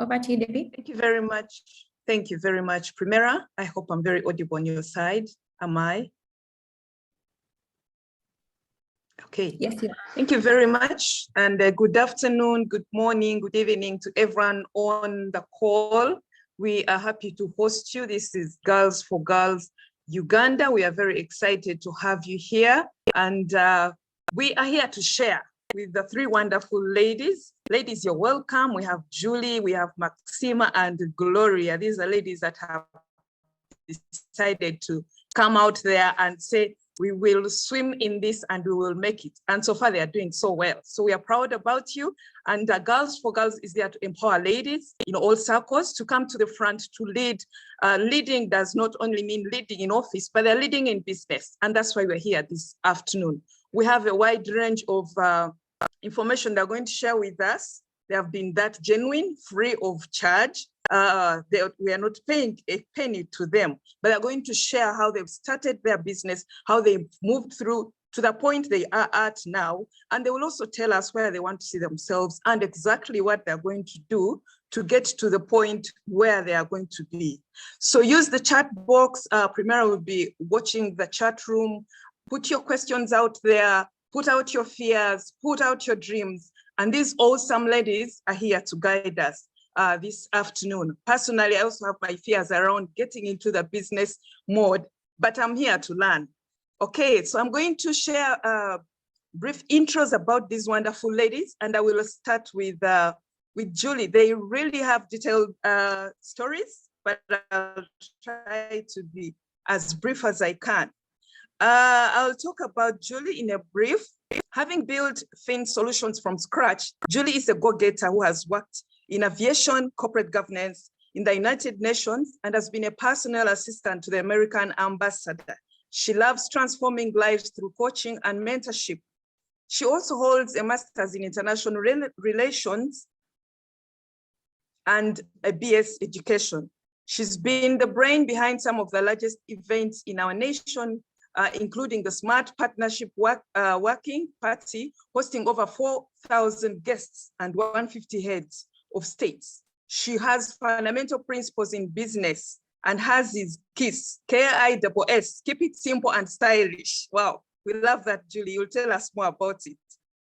Over to you, Debbie. Thank you very much. Thank you very much, Primera. I hope I'm very audible on your side. Am I? Okay. Yes, you are. Thank you very much. And good afternoon, good morning, good evening to everyone on the call. We are happy to host you. This is Girls for Girls Uganda. We are very excited to have you here. And we are here to share with the three wonderful ladies. Ladies, you're welcome. We have Julie, we have Maxima, and Gloria. These are ladies that have decided to come out there and say, we will swim in this and we will make it. And so far they are doing so well. So we are proud about you. And Girls for Girls is there to empower ladies in all circles to come to the front to lead. Leading does not only mean leading in office, but they're leading in business. And that's why we're here this afternoon. We have a wide range of information they're going to share with us. They have been that genuine, free of charge. We are not paying a penny to them, but they're going to share how they've started their business, how they moved through to the point they are at now. And they will also tell us where they want to see themselves and exactly what they're going to do to get to the point where they are going to be. So use the chat box. Primera will be watching the chat room. Put your questions out there, put out your fears, put out your dreams. And these awesome ladies are here to guide us this afternoon. Personally, I also have my fears around getting into the business mode, but I'm here to learn. Okay, so I'm going to share brief intros about these wonderful ladies, and I will start with Julie. They really have detailed stories, but I'll try to be as brief as I can. I'll talk about Julie in a brief. Having built Fin Solutions from scratch, Julie is a go-getter who has worked in aviation, corporate governance, in the United Nations, and has been a personal assistant to the American ambassador. She loves transforming lives through coaching and mentorship. She also holds a master's in international relations and a BS education. She's been the brain behind some of the largest events in our nation, including the Smart Partnership Working Party, hosting over 4,000 guests and 150 heads of states. She has fundamental principles in business and has his KISS, K-I-S-S, keep it simple and stylish. Wow, we love that, Julie. You'll tell us more about it.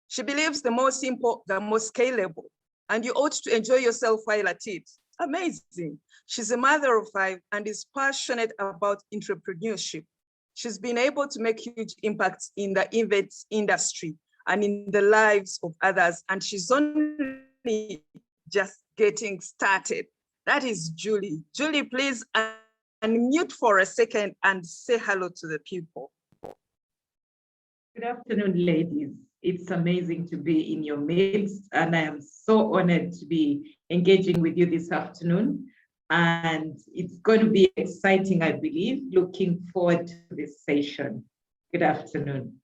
She believes the more simple, the more scalable, and you ought to enjoy yourself while at it. Amazing. She's a mother of 5 and is passionate about entrepreneurship. She's been able to make huge impacts in the events industry and in the lives of others, and she's only just getting started. That is Julie. Julie, please unmute for a second and say hello to the people. Good afternoon, ladies. It's amazing to be in your midst, and I am so honored to be engaging with you this afternoon. And it's going to be exciting, I believe. Looking forward to this session. Good afternoon.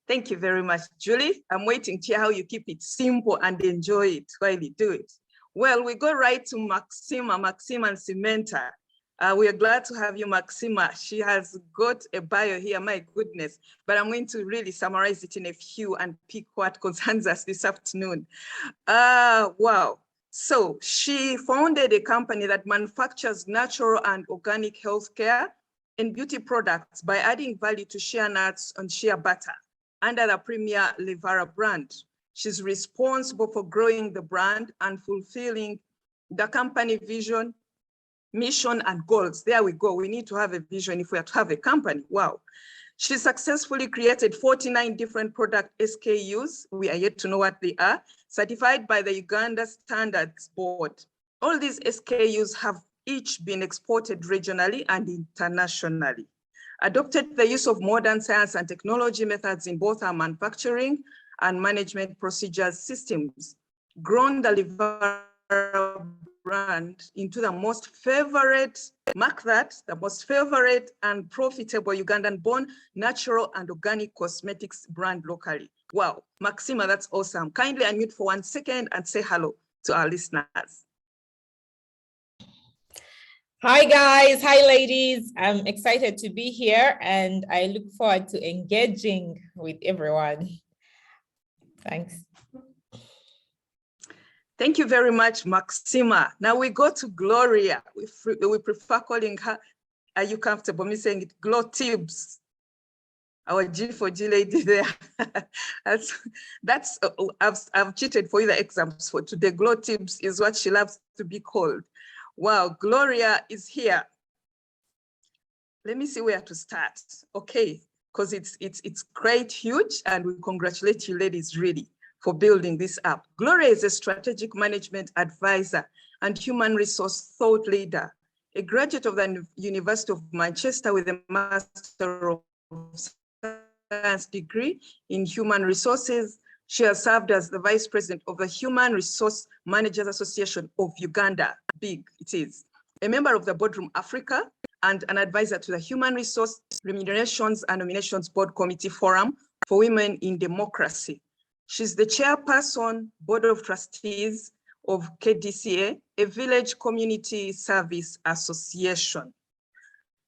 Thank you very much, Julie. I'm waiting to hear how you keep it simple and enjoy it while you do it. Well, we go right to Maxima Nsimenta. We are glad to have you, Maxima. She has got a bio here, my goodness, but I'm going to really summarize it in a few and pick what concerns us this afternoon. Wow. So she founded a company that manufactures natural and organic healthcare and beauty products by adding value to shea nuts and shea butter under the premier Levara brand. She's responsible for growing the brand and fulfilling the company vision, mission, and goals. There we go. We need to have a vision if we are to have a company. Wow. She successfully created 49 different product SKUs. We are yet to know what they are, certified by the Uganda Standards Board. All these SKUs have each been exported regionally and internationally. Adopted the use of modern science and technology methods in both our manufacturing and management procedures systems. Grown the Levara brand into the most favorite, mark that, the most favorite and profitable Ugandan-born natural and organic cosmetics brand locally. Wow, Maxima, that's awesome. Kindly unmute for 1 second and say hello to our listeners. Hi guys, hi ladies. I'm excited to be here and I look forward to engaging with everyone. Thanks. Thank you very much, Maxima. Now we go to Gloria. We prefer calling her, are you comfortable me saying it, Glo Tibbs? Our G4G lady there. I've cheated for you the exams for today. Glo Tibbs is what she loves to be called. Wow, Gloria is here. Let me see where to start. Okay, because it's great, huge, and we congratulate you ladies really for building this up. Gloria is a strategic management advisor and human resource thought leader, a graduate of the University of Manchester with a Master of Science degree in human resources. She has served as the Vice President of the Human Resource Managers Association of Uganda, big it is, a member of the Boardroom Africa, and an advisor to the Human Resource Remunerations and Nominations Board Committee Forum for Women in Democracy. She's the chairperson, Board of Trustees of KDCA, a village community service association.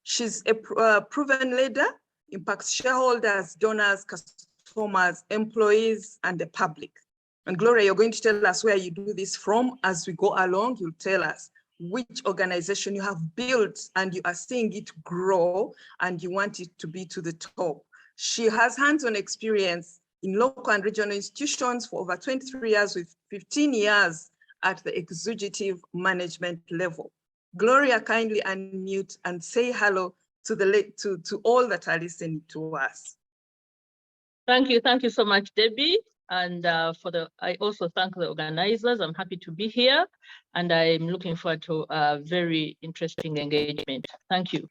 She's a proven leader, impacts shareholders, donors, customers, employees, and the public. And Gloria, you're going to tell us where you do this from. As we go along, you'll tell us which organization you have built and you are seeing it grow and you want it to be to the top. She has hands-on experience in local and regional institutions for over 23 years with 15 years at the executive management level. Gloria, kindly unmute and say hello to all that are listening to us. Thank you so much, Debbie. And I also thank the organizers. I'm happy to be here, and I'm looking forward to a very interesting engagement. Thank you.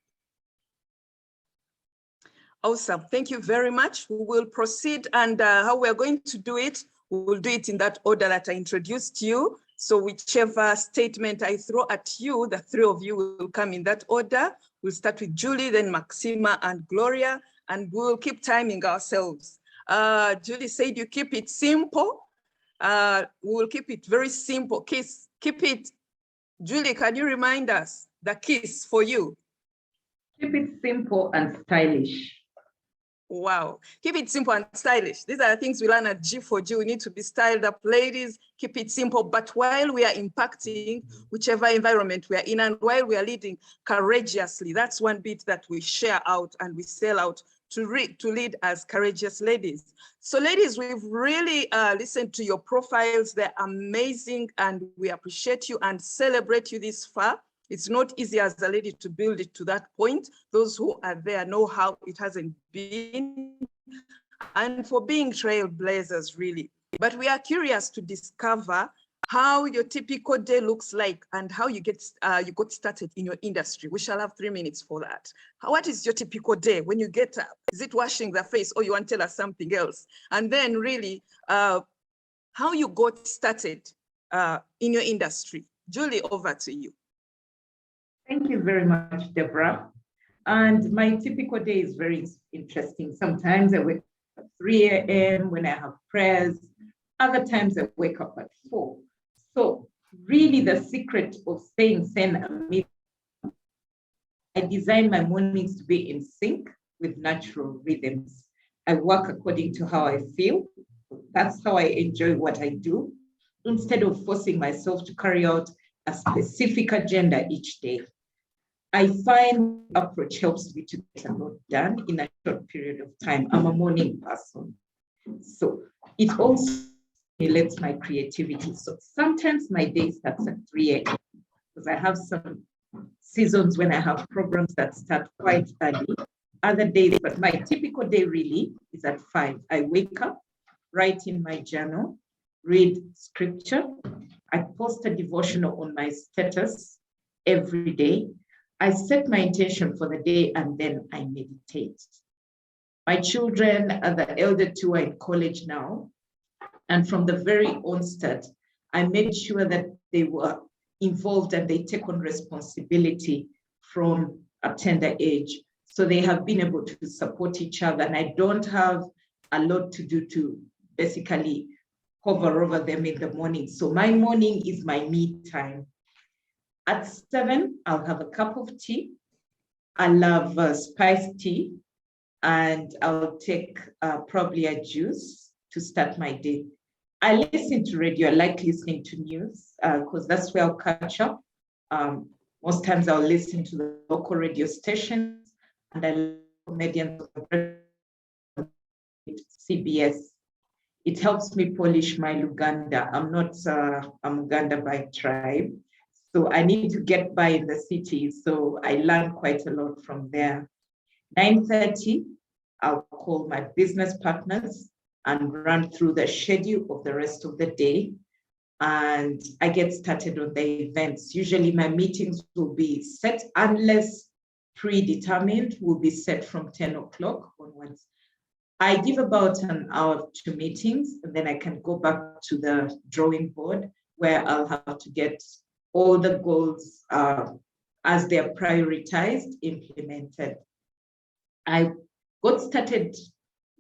Awesome, thank you very much. We will proceed, and how we're going to do it, we will do it in that order that I introduced you. So whichever statement I throw at you, the three of you will come in that order. We'll start with Julie, then Maxima and Gloria, and we'll keep timing ourselves. Julie said you keep it simple. We'll keep it very simple. Kiss, keep it. Julie, can you remind us the kiss for you? Keep it simple and stylish. Wow, keep it simple and stylish. These are the things we learn at G4G. We need to be styled up, ladies. Keep it simple, but while we are impacting whichever environment we are in and while we are leading courageously, that's one bit that we share out and we sell out to lead as courageous ladies. So ladies, we've really listened to your profiles. They're amazing and we appreciate you and celebrate you this far. It's not easy as a lady to build it to that point. Those who are there know how it hasn't been, and for being trailblazers, really. But we are curious to discover how your typical day looks like and how you got started in your industry. We shall have 3 minutes for that. What is your typical day when you get up? Is it washing the face, or you want to tell us something else? And then really, how you got started in your industry. Julie, over to you. Thank you very much, Deborah. And my typical day is very interesting. Sometimes I wake up at 3 a.m. when I have prayers. Other times I wake up at 4. So really the secret of staying sane amid, I design my mornings to be in sync with natural rhythms. I work according to how I feel. That's how I enjoy what I do, instead of forcing myself to carry out a specific agenda each day. I find approach helps me to get a lot done in a short period of time. I'm a morning person. So it also stimulates my creativity. So sometimes my day starts at 3 a.m. because I have some seasons when I have programs that start quite early. Other days, but my typical day really is at 5. I wake up, write in my journal, read scripture. I post a devotional on my status every day. I set my intention for the day and then I meditate. My children, the elder two, are in college now. And from the very onset, I made sure that they were involved and they take on responsibility from a tender age. So they have been able to support each other. And I don't have a lot to do to basically hover over them in the morning. So my morning is my me time. At 7, I'll have a cup of tea. I love spiced tea, and I'll take probably a juice to start my day. I listen to radio. I like listening to news because that's where I'll catch up. Most times I'll listen to the local radio stations, and I love comedians of CBS. It helps me polish my Luganda. I'm not I'm Uganda by tribe, so I need to get by in the city. So I learn quite a lot from there. 9:30, I'll call my business partners and run through the schedule of the rest of the day. And I get started on the events. Usually my meetings will be set, unless predetermined, will be set from 10 o'clock onwards. I give about an hour to meetings, and then I can go back to the drawing board where I'll have to get all the goals as they're prioritized, implemented. I got started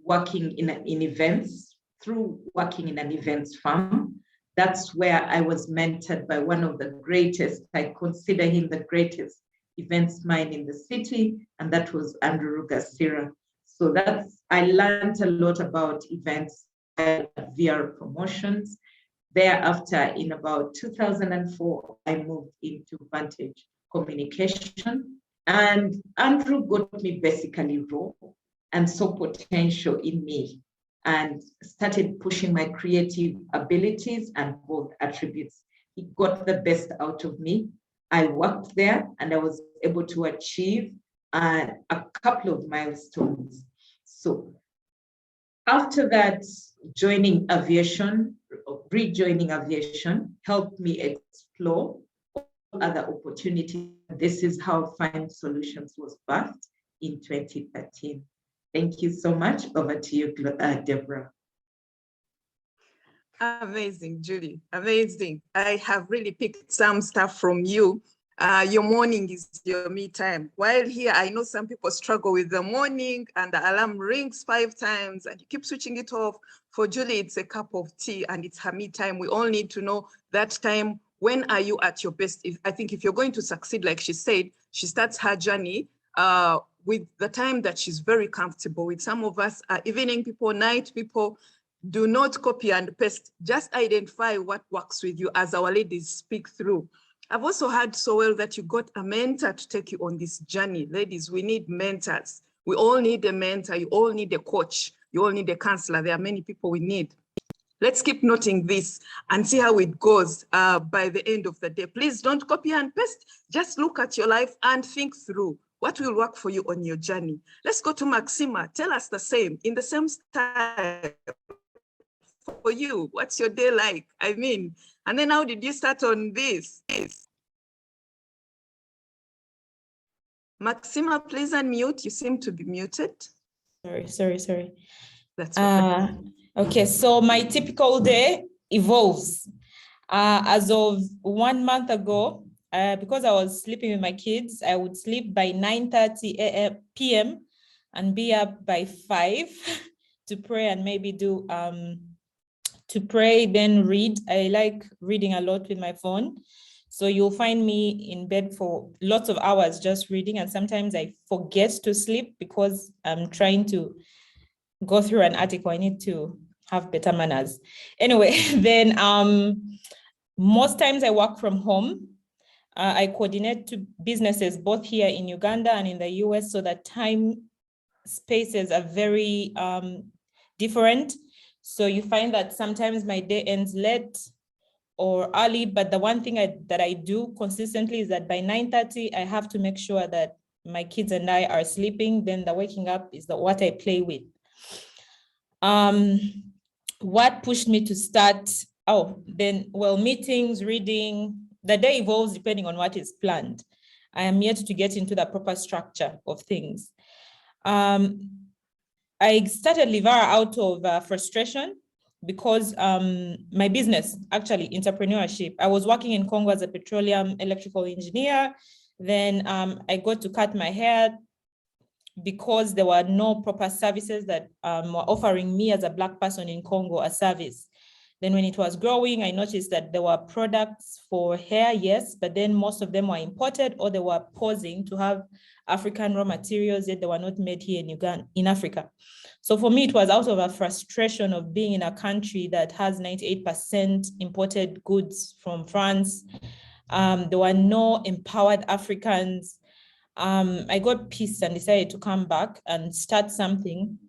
working in events through working in an events firm. That's where I was mentored by one of the greatest, I consider him the greatest events mind in the city, and that was Andrew Rugasira. So I learned a lot about events, VR promotions. Thereafter, in about 2004, I moved into Vantage Communication, and Andrew got me basically raw and saw potential in me and started pushing my creative abilities and both attributes. He got the best out of me. I worked there and I was able to achieve a couple of milestones. So after that, rejoining aviation helped me explore other opportunities. This is how Find Solutions was birthed in 2013. Thank you so much. Over to you, Deborah. Amazing, Julie. Amazing. I have really picked some stuff from you. Your morning is your me time. While here, I know some people struggle with the morning and the alarm rings 5 times and you keep switching it off. For Julie, it's a cup of tea and it's her me time. We all need to know that time. When are you at your best? I think if you're going to succeed, like she said, she starts her journey with the time that she's very comfortable with. Some of us are evening people, night people. Do not copy and paste. Just identify what works with you as our ladies speak through. I've also heard so well that you got a mentor to take you on this journey. Ladies, we need mentors. We all need a mentor. You all need a coach. You all need a counselor. There are many people we need. Let's keep noting this and see how it goes by the end of the day. Please don't copy and paste. Just look at your life and think through what will work for you on your journey. Let's go to Maxima. Tell us the same, in the same style. For you, what's your day like? I mean, and then how did you start on this? Maxima, please unmute. You seem to be muted. Sorry. That's okay. Okay, so my typical day evolves. As of 1 month ago, because I was sleeping with my kids, I would sleep by 9:30 p.m. and be up by 5 to pray and maybe do to pray, then read. I like reading a lot with my phone. So you'll find me in bed for lots of hours just reading, and sometimes I forget to sleep because I'm trying to go through an article. I need to have better manners. Anyway, then most times I work from home. I coordinate to businesses both here in Uganda and in the US, so that time spaces are very different. So you find that sometimes my day ends late or early, but the one thing that I do consistently is that by 9:30, I have to make sure that my kids and I are sleeping. Then the waking up is what I play with. What pushed me to start? Meetings, reading. The day evolves depending on what is planned. I am yet to get into the proper structure of things. I started Livara out of frustration because my business, actually entrepreneurship, I was working in Congo as a petroleum electrical engineer. Then I got to cut my hair because there were no proper services that were offering me as a Black person in Congo a service. Then when it was growing, I noticed that there were products for hair, yes, but then most of them were imported or they were pausing to have African raw materials, yet they were not made here in Uganda, in Africa. So for me, it was out of a frustration of being in a country that has 98% imported goods from France. There were no empowered Africans. I got pissed and decided to come back and start something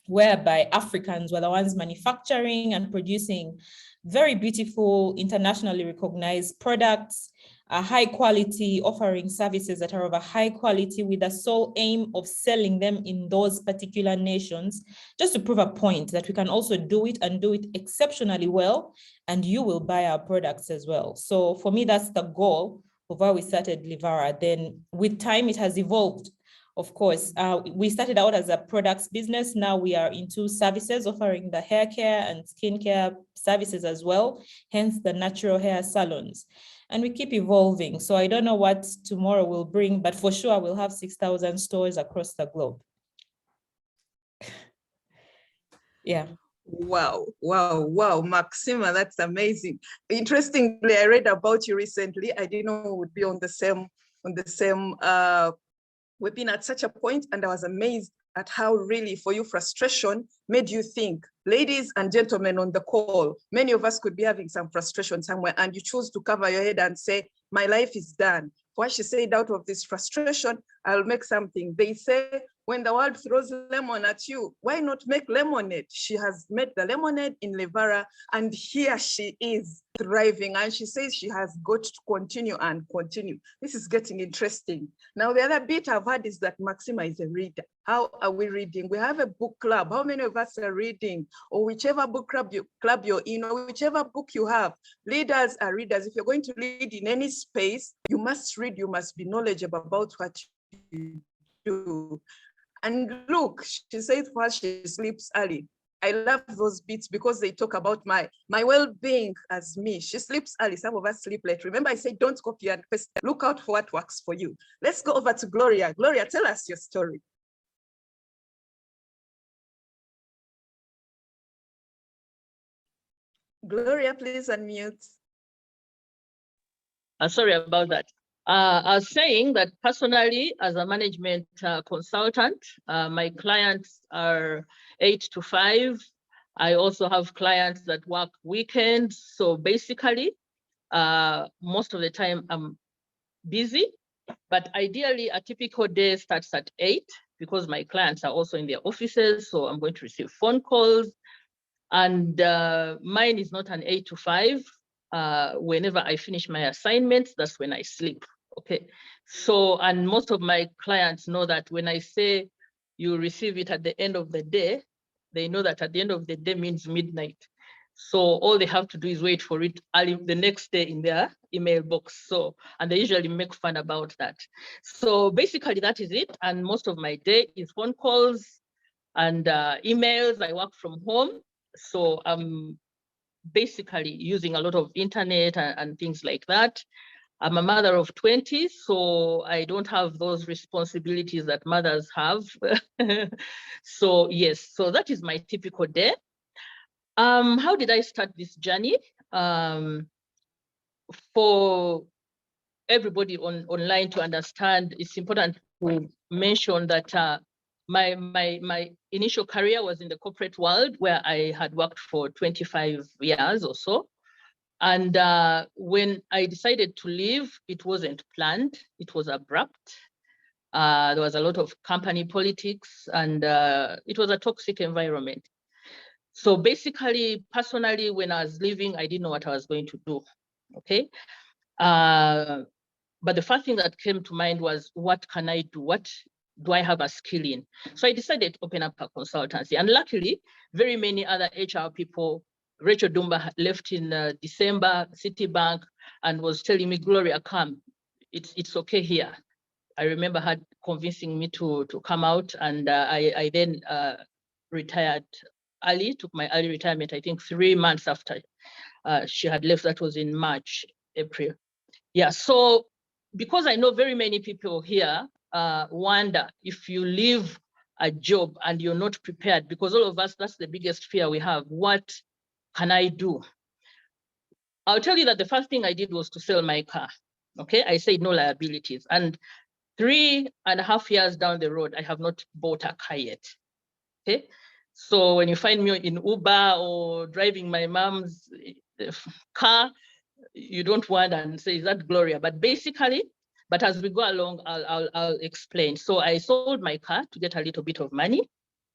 whereby Africans were the ones manufacturing and producing very beautiful, internationally recognized products, high quality, offering services that are of a high quality with the sole aim of selling them in those particular nations, just to prove a point that we can also do it and do it exceptionally well, and you will buy our products as well. So for me, that's the goal of why we started Livara. Then with time, it has evolved. Of course, we started out as a products business. Now we are into services, offering the hair care and skincare services as well, hence the natural hair salons. And we keep evolving. So I don't know what tomorrow will bring, but for sure we'll have 6,000 stores across the globe. Yeah. Wow, wow, wow, Maxima, that's amazing. Interestingly, I read about you recently. I didn't know we would be on the same we've been at such a point, and I was amazed at how really for you frustration made you think. Ladies and gentlemen on the call, many of us could be having some frustration somewhere, and you choose to cover your head and say, my life is done. What she said, out of this frustration, I'll make something. They say, when the world throws lemon at you, why not make lemonade? She has made the lemonade in Livara, and here she is thriving. And she says she has got to continue and continue. This is getting interesting. Now, the other bit I've heard is that Maxima is a reader. How are we reading? We have a book club. How many of us are reading? Or whichever book club you're in, or whichever book you have. Leaders are readers. If you're going to lead in any space, you must read, you must be knowledgeable about what you do. And look, she said first she sleeps early. I love those bits because they talk about my well-being as me. She sleeps early. Some of us sleep late. Remember, I said, don't copy and paste. Look out for what works for you. Let's go over to Gloria. Gloria, tell us your story. Gloria, please unmute. Sorry about that. I was saying that personally, as a management consultant, my clients are 8 to 5. I also have clients that work weekends. So basically, most of the time I'm busy, but ideally a typical day starts at 8 because my clients are also in their offices. So I'm going to receive phone calls, and mine is not an 8 to 5. Whenever I finish my assignments, that's when I sleep. Okay, so, and most of my clients know that when I say you receive it at the end of the day, they know that at the end of the day means midnight. So all they have to do is wait for it early the next day in their email box. So, and they usually make fun about that. So basically that is it. And most of my day is phone calls and emails. I work from home. So I'm basically using a lot of internet and things like that. I'm a mother of 20, so I don't have those responsibilities that mothers have. So yes, so that is my typical day. How did I start this journey? For everybody online to understand, it's important to mention that my initial career was in the corporate world, where I had worked for 25 years or so. And when I decided to leave, it wasn't planned, it was abrupt. There was a lot of company politics, and it was a toxic environment. So basically, personally, when I was leaving, I didn't know what I was going to do, okay? But the first thing that came to mind was, what can I do? What do I have a skill in? So I decided to open up a consultancy. And luckily, very many other HR people, Rachel Dumba left in December, Citibank, and was telling me, Gloria, come, it's okay here. I remember her convincing me to come out, and I then retired early, took my early retirement, I think 3 months after she had left. That was in March, April. Yeah, so because I know very many people here wonder if you leave a job and you're not prepared, because all of us, that's the biggest fear we have. What can I do? I'll tell you that the first thing I did was to sell my car. Okay, I said no liabilities. And 3.5 years down the road, I have not bought a car yet. Okay, so when you find me in Uber or driving my mom's car, you don't want and say, is that Gloria? But basically, but as we go along, I'll explain. So I sold my car to get a little bit of money.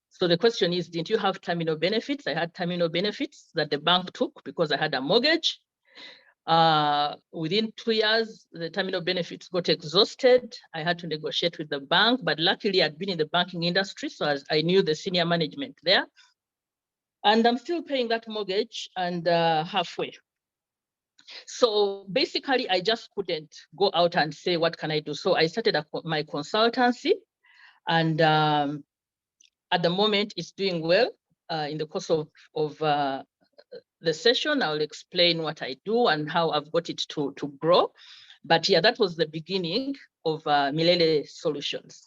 So the question is, didn't you have terminal benefits? I had terminal benefits that the bank took because I had a mortgage. Within 2 years, the terminal benefits got exhausted. I had to negotiate with the bank, but luckily I'd been in the banking industry, so I knew the senior management there. And I'm still paying that mortgage and halfway. So basically, I just couldn't go out and say, what can I do? So I started my consultancy, and at the moment, it's doing well. In the course of the session, I'll explain what I do and how I've got it to grow. But yeah, that was the beginning of Milele Solutions.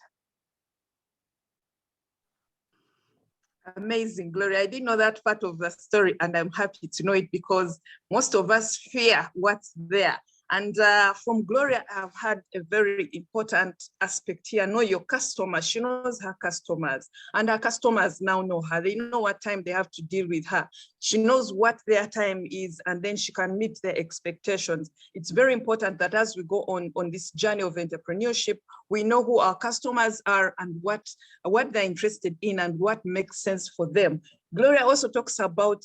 Amazing, Gloria. I didn't know that part of the story, and I'm happy to know it because most of us fear what's there. And from Gloria, I've had a very important aspect here. Know your customer. She knows her customers, and her customers now know her. They know what time they have to deal with her. She knows what their time is, and then she can meet their expectations. It's very important that as we go on this journey of entrepreneurship, we know who our customers are and what they're interested in and what makes sense for them. Gloria also talks about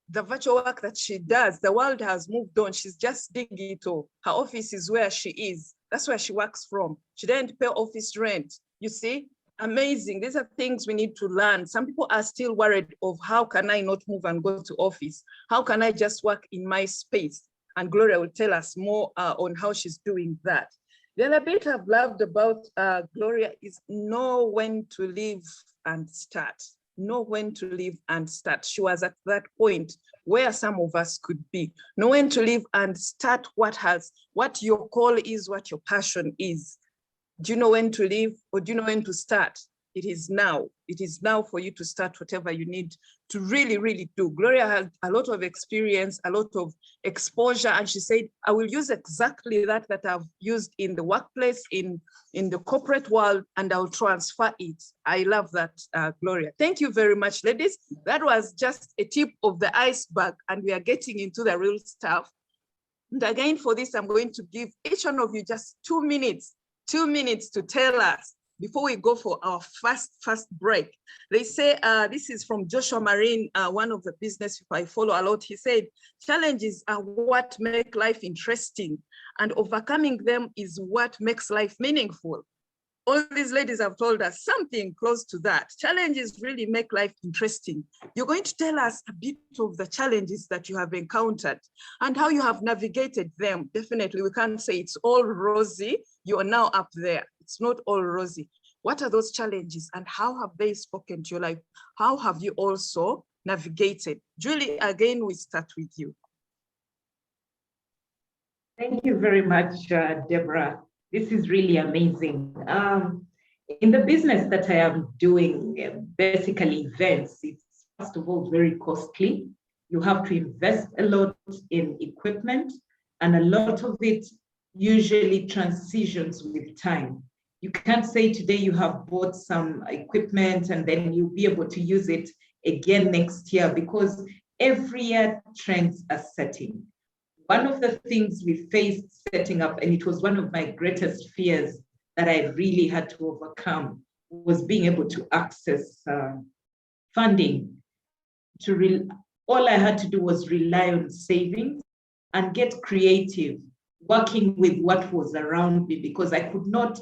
the virtual work that she does. The world has moved on. She's just digital. Her office is where she is. That's where she works from. She didn't pay office rent. You see, amazing. These are things we need to learn. Some people are still worried of how can I not move and go to office? How can I just work in my space? And Gloria will tell us more on how she's doing that. The other bit I've loved about Gloria is know when to leave and start. Know when to leave and start. She was at that point where some of us could be. Know when to leave and start what your call is, what your passion is. Do you know when to leave or do you know when to start? It is now. It is now for you to start whatever you need to really, really do. Gloria had a lot of experience, a lot of exposure, and she said, I will use exactly that I've used in the workplace, in the corporate world, and I'll transfer it. I love that, Gloria. Thank you very much, ladies. That was just a tip of the iceberg, and we are getting into the real stuff. And again, for this, I'm going to give each one of you just 2 minutes to tell us before we go for our first break. They say, this is from Joshua Marine, one of the business people I follow a lot. He said, challenges are what make life interesting, and overcoming them is what makes life meaningful. All these ladies have told us something close to that. Challenges really make life interesting. You're going to tell us a bit of the challenges that you have encountered and how you have navigated them. Definitely, we can't say it's all rosy. You are now up there. It's not all rosy. What are those challenges and how have they spoken to your life? How have you also navigated? Julie, again, we start with you. Thank you very much, Deborah. This is really amazing. In the business that I am doing, basically events, it's first of all very costly. You have to invest a lot in equipment, and a lot of it usually transitions with time. You can't say today you have bought some equipment and then you'll be able to use it again next year, because every year trends are setting. One of the things we faced setting up, and it was one of my greatest fears that I really had to overcome, was being able to access funding. All I had to do was rely on savings and get creative, working with what was around me, because I could not,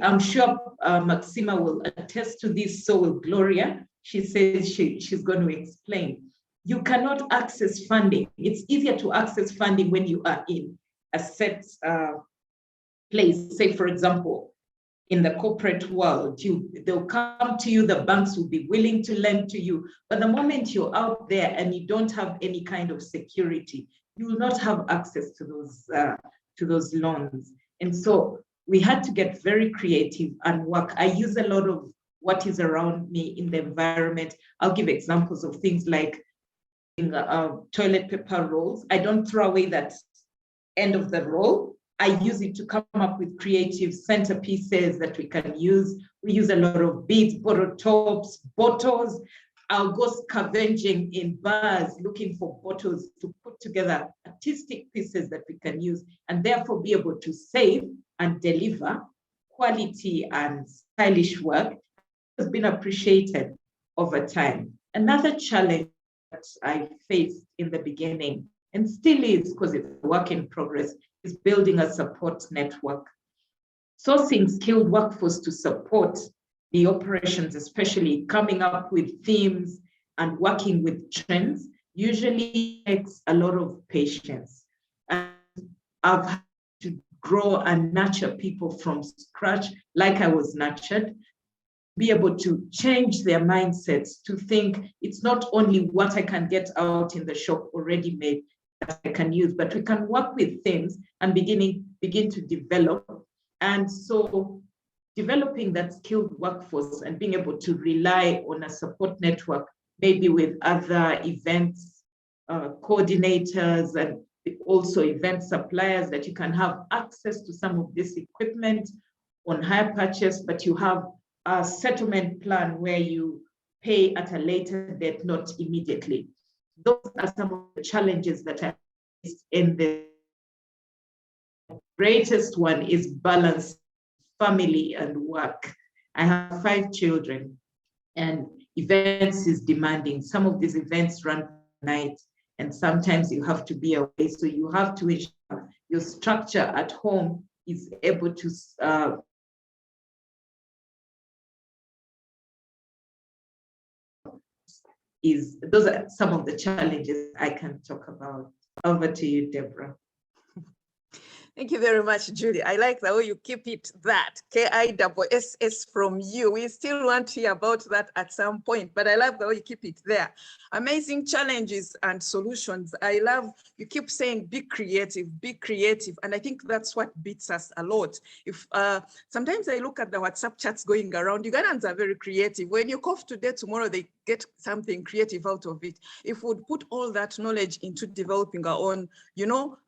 I'm sure Maxima will attest to this, so will Gloria. She says she's going to explain. You cannot access funding. It's easier to access funding when you are in a set place. Say, for example, in the corporate world, they'll come to you, the banks will be willing to lend to you. But the moment you're out there and you don't have any kind of security, you will not have access to those loans. And so we had to get very creative and work. I use a lot of what is around me in the environment. I'll give examples of things like toilet paper rolls. I don't throw away that end of the roll. I use it to come up with creative centerpieces that we can use. We use a lot of beads, bottle tops, bottles. I'll go scavenging in bars looking for bottles to put together artistic pieces that we can use and therefore be able to save and deliver quality and stylish work. Has been appreciated over time. Another challenge that I faced in the beginning, and still is because it's a work in progress, is building a support network. Sourcing skilled workforce to support the operations, especially coming up with themes and working with trends, usually takes a lot of patience. And I've had to grow and nurture people from scratch, like I was nurtured, be able to change their mindsets to think it's not only what I can get out in the shop already made that I can use, but we can work with things and begin to develop. And so developing that skilled workforce and being able to rely on a support network, maybe with other events, coordinators, and also event suppliers, that you can have access to some of this equipment on hire purchase, but you have a settlement plan where you pay at a later date, not immediately. Those are some of the challenges that I faced in the greatest one is balance family and work. I have 5 children and events is demanding. Some of these events run at night and sometimes you have to be away. So you have to ensure your structure at home is able to those are some of the challenges I can talk about. Over to you, Deborah. Thank you very much, Julie. I like the way you keep it that, KISS from you. We still want to hear about that at some point, but I love the way you keep it there. Amazing challenges and solutions. I love, you keep saying, be creative. And I think that's what beats us a lot. If sometimes I look at the WhatsApp chats going around, Ugandans are very creative. When you cough today, tomorrow they get something creative out of it. If we'd put all that knowledge into developing our own,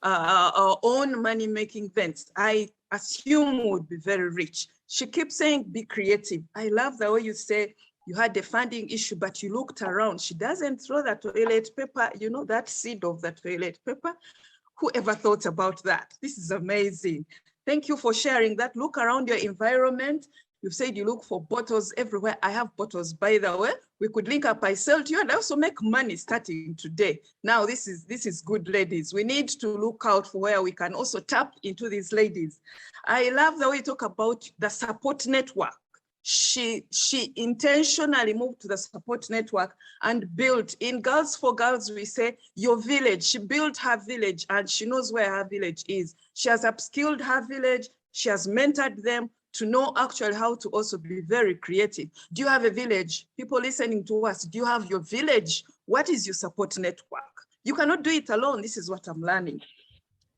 our own money-making vents, I assume would be very rich. She keeps saying, be creative. I love the way you say you had a funding issue, but you looked around. She doesn't throw the toilet paper, that seed of the toilet paper. Whoever thought about that? This is amazing. Thank you for sharing that. Look around your environment. You've said you look for bottles everywhere. I have bottles, by the way. We could link up. I sell to you and I also make money starting today. Now, this is good, ladies. We need to look out for where we can also tap into these ladies. I love the way you talk about the support network. She intentionally moved to the support network and built. In Girls for Girls, we say your village. She built her village and she knows where her village is. She has upskilled her village. She has mentored them to know actually how to also be very creative. Do you have a village? People listening to us, do you have your village? What is your support network? You cannot do it alone. This is what I'm learning.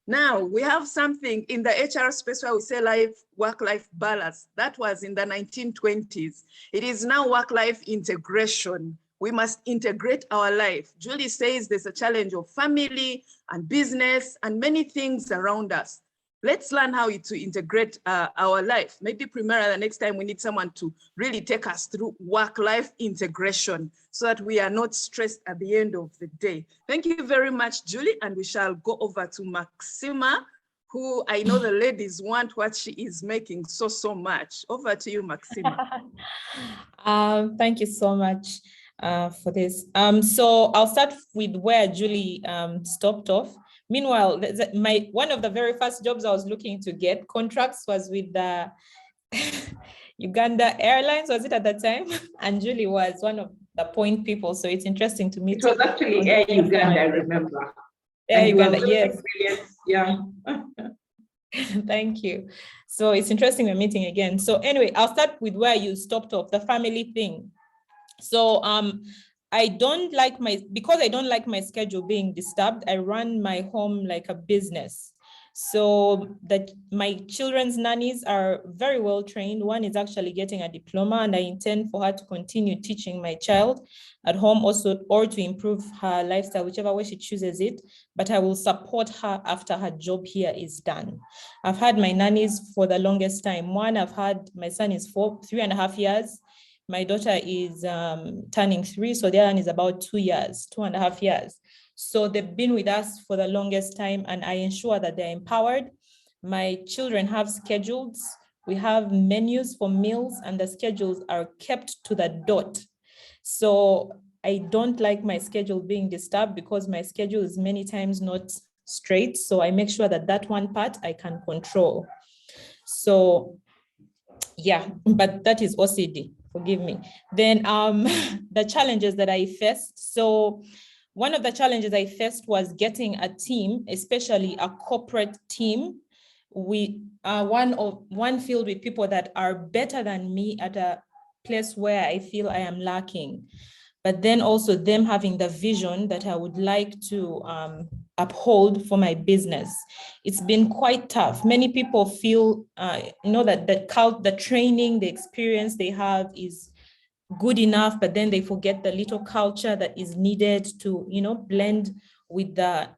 Now, we have something in the HR space where we say work-life balance. That was in the 1920s. It is now work-life integration. We must integrate our life. Julie says there's a challenge of family and business and many things around us. Let's learn how to integrate our life. Maybe Primera, the next time we need someone to really take us through work-life integration so that we are not stressed at the end of the day. Thank you very much, Julie. And we shall go over to Maxima, who I know the ladies want what she is making so much. Over to you, Maxima. Thank you so much for this. So I'll start with where Julie stopped off. Meanwhile, one of the very first jobs I was looking to get contracts was with the Uganda Airlines, was it at that time? And Julie was one of the point people. So it's interesting to meet. It was actually Air Uganda, I remember. Air Uganda, yes. Yeah. Thank you. So it's interesting we're meeting again. So anyway, I'll start with where you stopped off, the family thing. So I don't like my schedule being disturbed. I run my home like a business. So that my children's nannies are very well trained. One is actually getting a diploma, and I intend for her to continue teaching my child at home also, or to improve her lifestyle, whichever way she chooses it. But I will support her after her job here is done. I've had my nannies for the longest time. My son is 3.5 years. My daughter is turning 3, so the other one is about 2.5 years. So they've been with us for the longest time, and I ensure that they're empowered. My children have schedules. We have menus for meals, and the schedules are kept to the dot. So I don't like my schedule being disturbed, because my schedule is many times not straight. So I make sure that that one part I can control. So yeah, but that is OCD, forgive me. Then the challenges that I faced. So one of the challenges I faced was getting a team, especially a corporate team. We are one filled with people that are better than me at a place where I feel I am lacking. But then also them having the vision that I would like to uphold for my business. It's been quite tough. Many people feel, that the training, the experience they have is good enough, but then they forget the little culture that is needed to, blend with the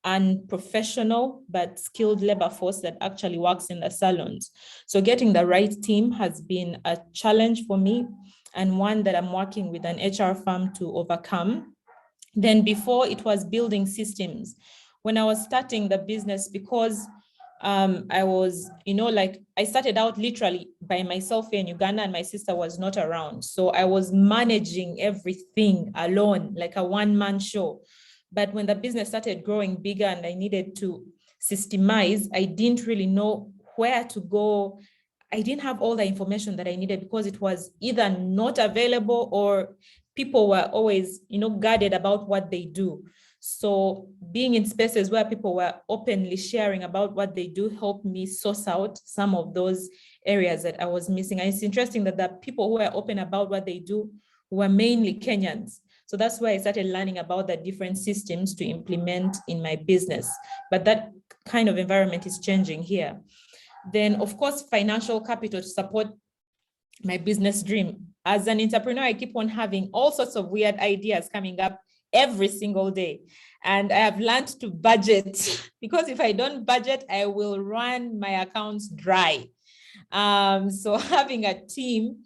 unprofessional but skilled labor force that actually works in the salons. So getting the right team has been a challenge for me, and one that I'm working with an HR firm to overcome. Then before, it was building systems. When I was starting the business, because I was, I started out literally by myself here in Uganda, and my sister was not around. So I was managing everything alone, like a one-man show. But when the business started growing bigger and I needed to systemize, I didn't really know where to go. I didn't have all the information that I needed, because it was either not available or people were always, guarded about what they do. So being in spaces where people were openly sharing about what they do helped me source out some of those areas that I was missing. And it's interesting that the people who are open about what they do were mainly Kenyans. So that's why I started learning about the different systems to implement in my business. But that kind of environment is changing here. Then, of course, financial capital to support my business dream. As an entrepreneur, I keep on having all sorts of weird ideas coming up every single day. And I have learned to budget, because if I don't budget, I will run my accounts dry. So having a team,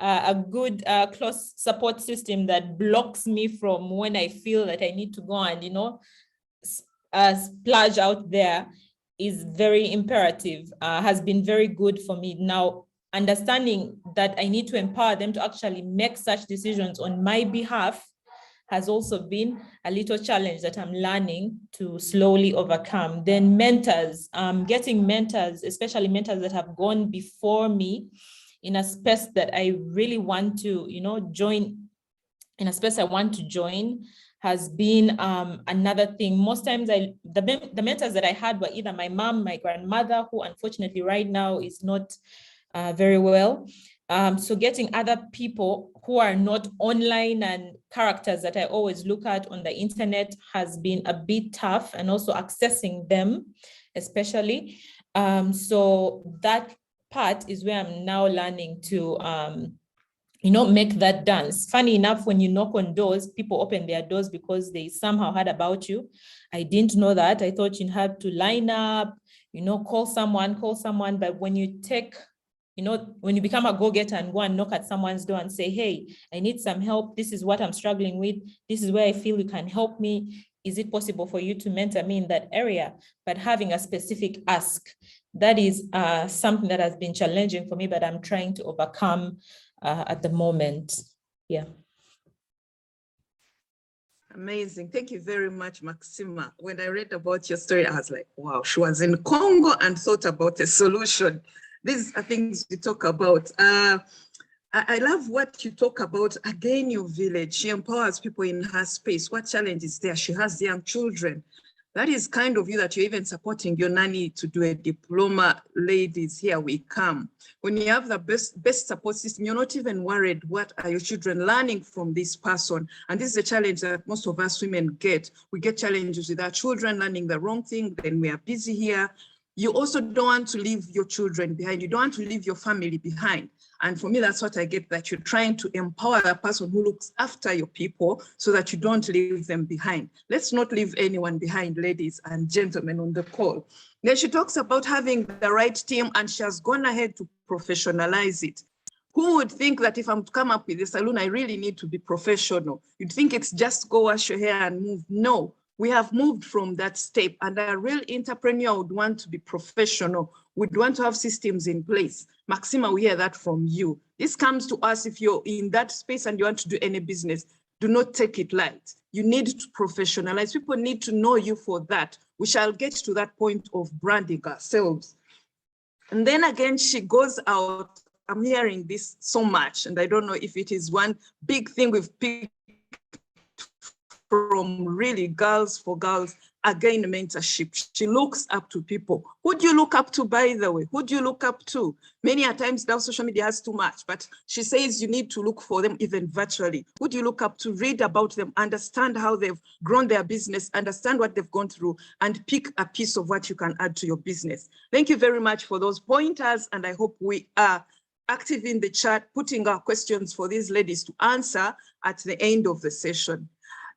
a good close support system that blocks me from when I feel that I need to go and, splurge out there is very imperative, has been very good for me. Now, understanding that I need to empower them to actually make such decisions on my behalf has also been a little challenge that I'm learning to slowly overcome. Then mentors, getting mentors, especially mentors that have gone before me in a space that I really want to, join, in a space I want to join, has been another thing. Most times the mentors that I had were either my mom, my grandmother, who unfortunately right now is not very well. So getting other people who are not online and characters that I always look at on the internet has been a bit tough, and also accessing them, especially. So that part is where I'm now learning to make that dance. Funny enough, when you knock on doors, people open their doors because they somehow heard about you. I didn't know that. I thought you had to line up, call someone. But when you take, when you become a go-getter and go and knock at someone's door and say, hey, I need some help. This is what I'm struggling with. This is where I feel you can help me. Is it possible for you to mentor me in that area? But having a specific ask, that is something that has been challenging for me, but I'm trying to overcome at the moment. Yeah. Amazing. Thank you very much, Maxima. When I read about your story, I was like, wow, she was in Congo and thought about a solution. These are things we talk about. I love what you talk about. Again, your village. She empowers people in her space. What challenge is there? She has young children. That is kind of you that you're even supporting your nanny to do a diploma. Ladies, here we come. When you have the best support system, you're not even worried what are your children learning from this person. And this is a challenge that most of us women get. We get challenges with our children learning the wrong thing, then we are busy here. You also don't want to leave your children behind. You don't want to leave your family behind. And for me, that's what I get, that you're trying to empower a person who looks after your people so that you don't leave them behind. Let's not leave anyone behind, ladies and gentlemen on the call. Then she talks about having the right team, and she has gone ahead to professionalize it. Who would think that if I'm to come up with a salon, I really need to be professional? You'd think it's just go wash your hair and move. No, we have moved from that step, and a real entrepreneur would want to be professional, would want to have systems in place. Maxima, we hear that from you. This comes to us if you're in that space and you want to do any business. Do not take it light. You need to professionalize. People need to know you for that. We shall get to that point of branding ourselves. And then again, she goes out. I'm hearing this so much, and I don't know if it is one big thing we've picked from really Girls for Girls. Again, mentorship. She looks up to people. Who do you look up to, by the way? Who do you look up to? Many a times now social media has too much, but she says you need to look for them even virtually. Who do you look up to? Read about them, understand how they've grown their business, understand what they've gone through, and pick a piece of what you can add to your business. Thank you very much for those pointers, and I hope we are active in the chat, putting our questions for these ladies to answer at the end of the session.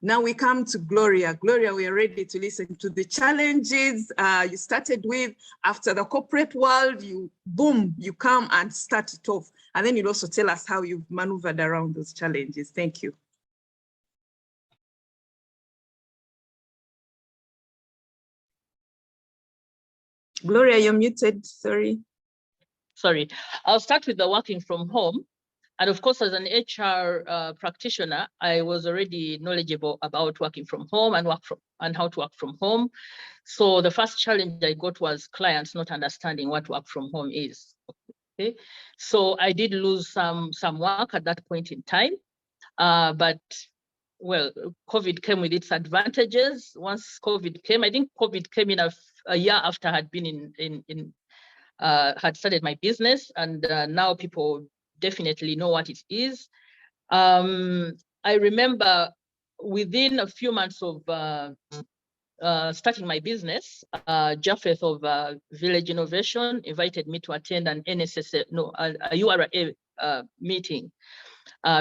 Now we come to Gloria. Gloria, we are ready to listen to the challenges you started with. After the corporate world, you come and start it off. And then you'll also tell us how you've maneuvered around those challenges. Thank you. Gloria, you're muted, sorry. Sorry, I'll start with the working from home. And of course, as an HR practitioner, I was already knowledgeable about working from home and how to work from home. So the first challenge I got was clients not understanding what work from home is. Okay, so I did lose some work at that point in time, but well, COVID came with its advantages. Once COVID came, I think COVID came in a year after I had been had started my business, and now people definitely know what it is. I remember within a few months of starting my business, Japheth of Village Innovation invited me to attend an a URA meeting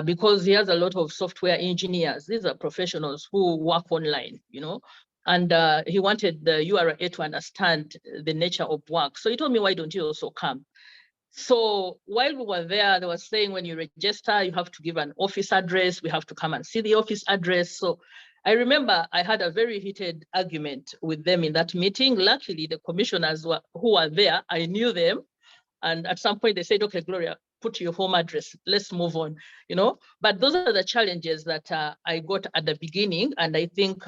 because he has a lot of software engineers. These are professionals who work online, you know, and he wanted the URA to understand the nature of work. So he told me, why don't you also come? So while we were there, they were saying when you register, you have to give an office address. We have to come and see the office address. So I remember I had a very heated argument with them in that meeting. Luckily, the commissioners who were there, I knew them. And at some point they said, okay, Gloria, put your home address, let's move on, you know. But those are the challenges that I got at the beginning. And I think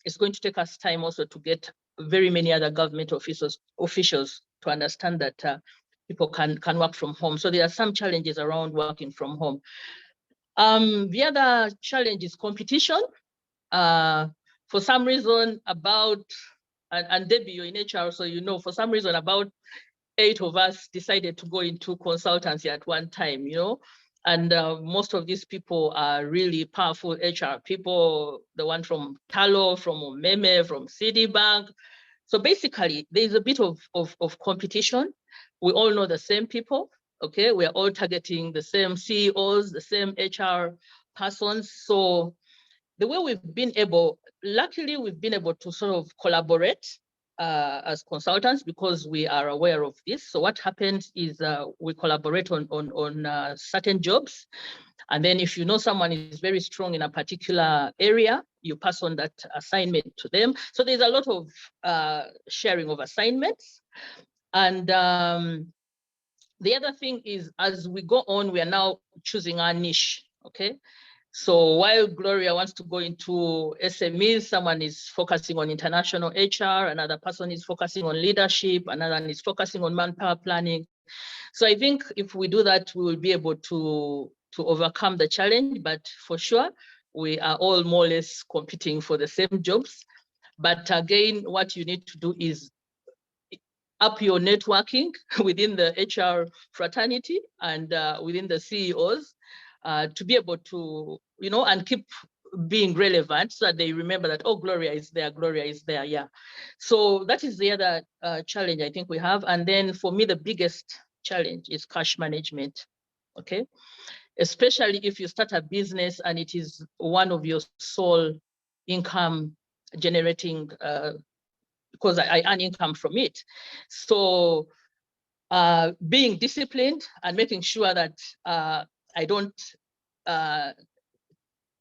it's going to take us time also to get very many other government officials to understand that people can work from home. So there are some challenges around working from home. The other challenge is competition. For some reason and Debbie, you're in HR, so you know, for some reason about 8 of us decided to go into consultancy at one time, you know, and most of these people are really powerful HR people, the one from Talo, from Omeme, from Citibank. So basically, there's a bit of competition. We all know the same people, okay? We're all targeting the same CEOs, the same HR persons. So the way luckily we've been able to sort of collaborate as consultants because we are aware of this. So what happens is we collaborate on certain jobs. And then if you know someone is very strong in a particular area, you pass on that assignment to them. So there's a lot of sharing of assignments. And the other thing is, as we go on, we are now choosing our niche, okay? So while Gloria wants to go into SMEs, someone is focusing on international HR, another person is focusing on leadership, another one is focusing on manpower planning. So I think if we do that, we will be able to overcome the challenge, but for sure, we are all more or less competing for the same jobs. But again, what you need to do is up your networking within the HR fraternity and within the CEOs to be able to, and keep being relevant so that they remember that, oh, Gloria is there, yeah. So that is the other challenge I think we have. And then for me, the biggest challenge is cash management, okay? Especially if you start a business and it is one of your sole income generating, because I earn income from it. So being disciplined and making sure that I don't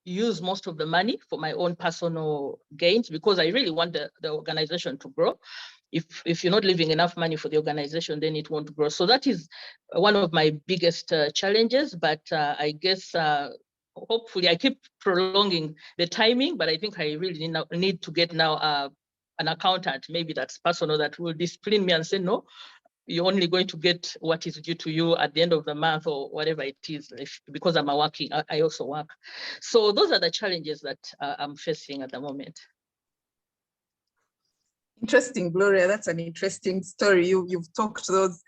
use most of the money for my own personal gains, because I really want the organization to grow. If you're not leaving enough money for the organization, then it won't grow. So that is one of my biggest challenges, but I guess hopefully I keep prolonging the timing, but I think I really need to get now an accountant, maybe that's personal, that will discipline me and say, no, you're only going to get what is due to you at the end of the month or whatever it is, because I'm working, I also work. So those are the challenges that I'm facing at the moment. Interesting, Gloria. That's an interesting story. You've talked those,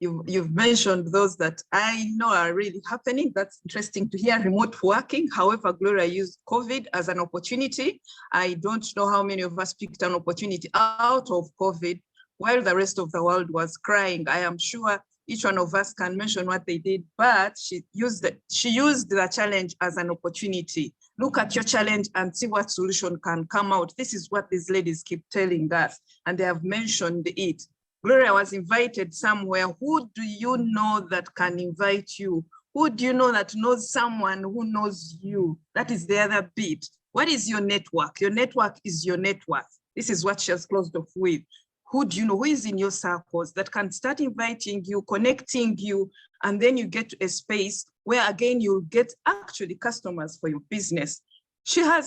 you've mentioned those that I know are really happening. That's interesting to hear. Remote working. However, Gloria used COVID as an opportunity. I don't know how many of us picked an opportunity out of COVID while the rest of the world was crying. I am sure each one of us can mention what they did, but she used the challenge as an opportunity. Look at your challenge and see what solution can come out. This is what these ladies keep telling us, and they have mentioned it. Gloria was invited somewhere. Who do you know that can invite you? Who do you know that knows someone who knows you? That is the other bit. What is your network? Your network is your net worth. This is what she has closed off with. Who do you know, who is in your circles that can start inviting you, connecting you, and then you get to a space where again, you'll get actually customers for your business. She had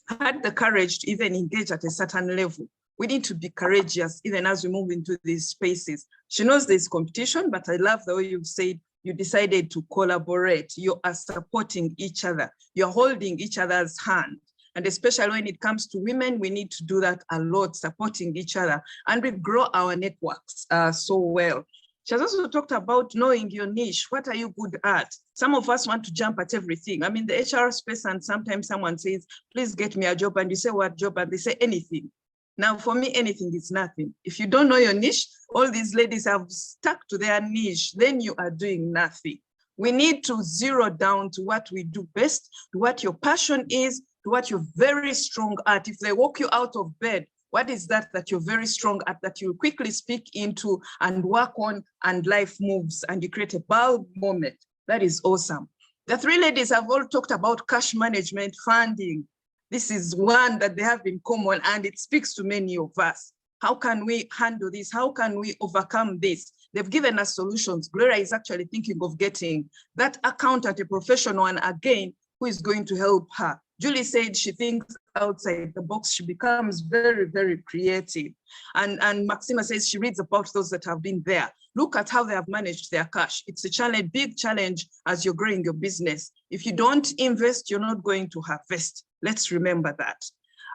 the courage to even engage at a certain level. We need to be courageous even as we move into these spaces. She knows there's competition, but I love the way you've said you decided to collaborate. You are supporting each other. You're holding each other's hand. And especially when it comes to women, we need to do that a lot, supporting each other, and we grow our networks so well. She has also talked about knowing your niche. What are you good at? Some of us want to jump at everything. I'm in the HR space and sometimes someone says, please get me a job. And you say, what job? And they say anything. Now, for me, anything is nothing. If you don't know your niche, all these ladies have stuck to their niche, then you are doing nothing. We need to zero down to what we do best, to what your passion is, to what you're very strong at. If they walk you out of bed, what is that you're very strong at, that you'll quickly speak into and work on, and life moves and you create a bulb moment? That is awesome. The three ladies have all talked about cash management, funding. This is one that they have in common, and it speaks to many of us. How can we handle this? How can we overcome this? They've given us solutions. Gloria is actually thinking of getting that accountant, a professional, and again, who is going to help her. Julie said she thinks outside the box. She becomes very, very creative. And Maxima says she reads about those that have been there. Look at how they have managed their cash. It's a challenge, big challenge as you're growing your business. If you don't invest, you're not going to harvest. Let's remember that.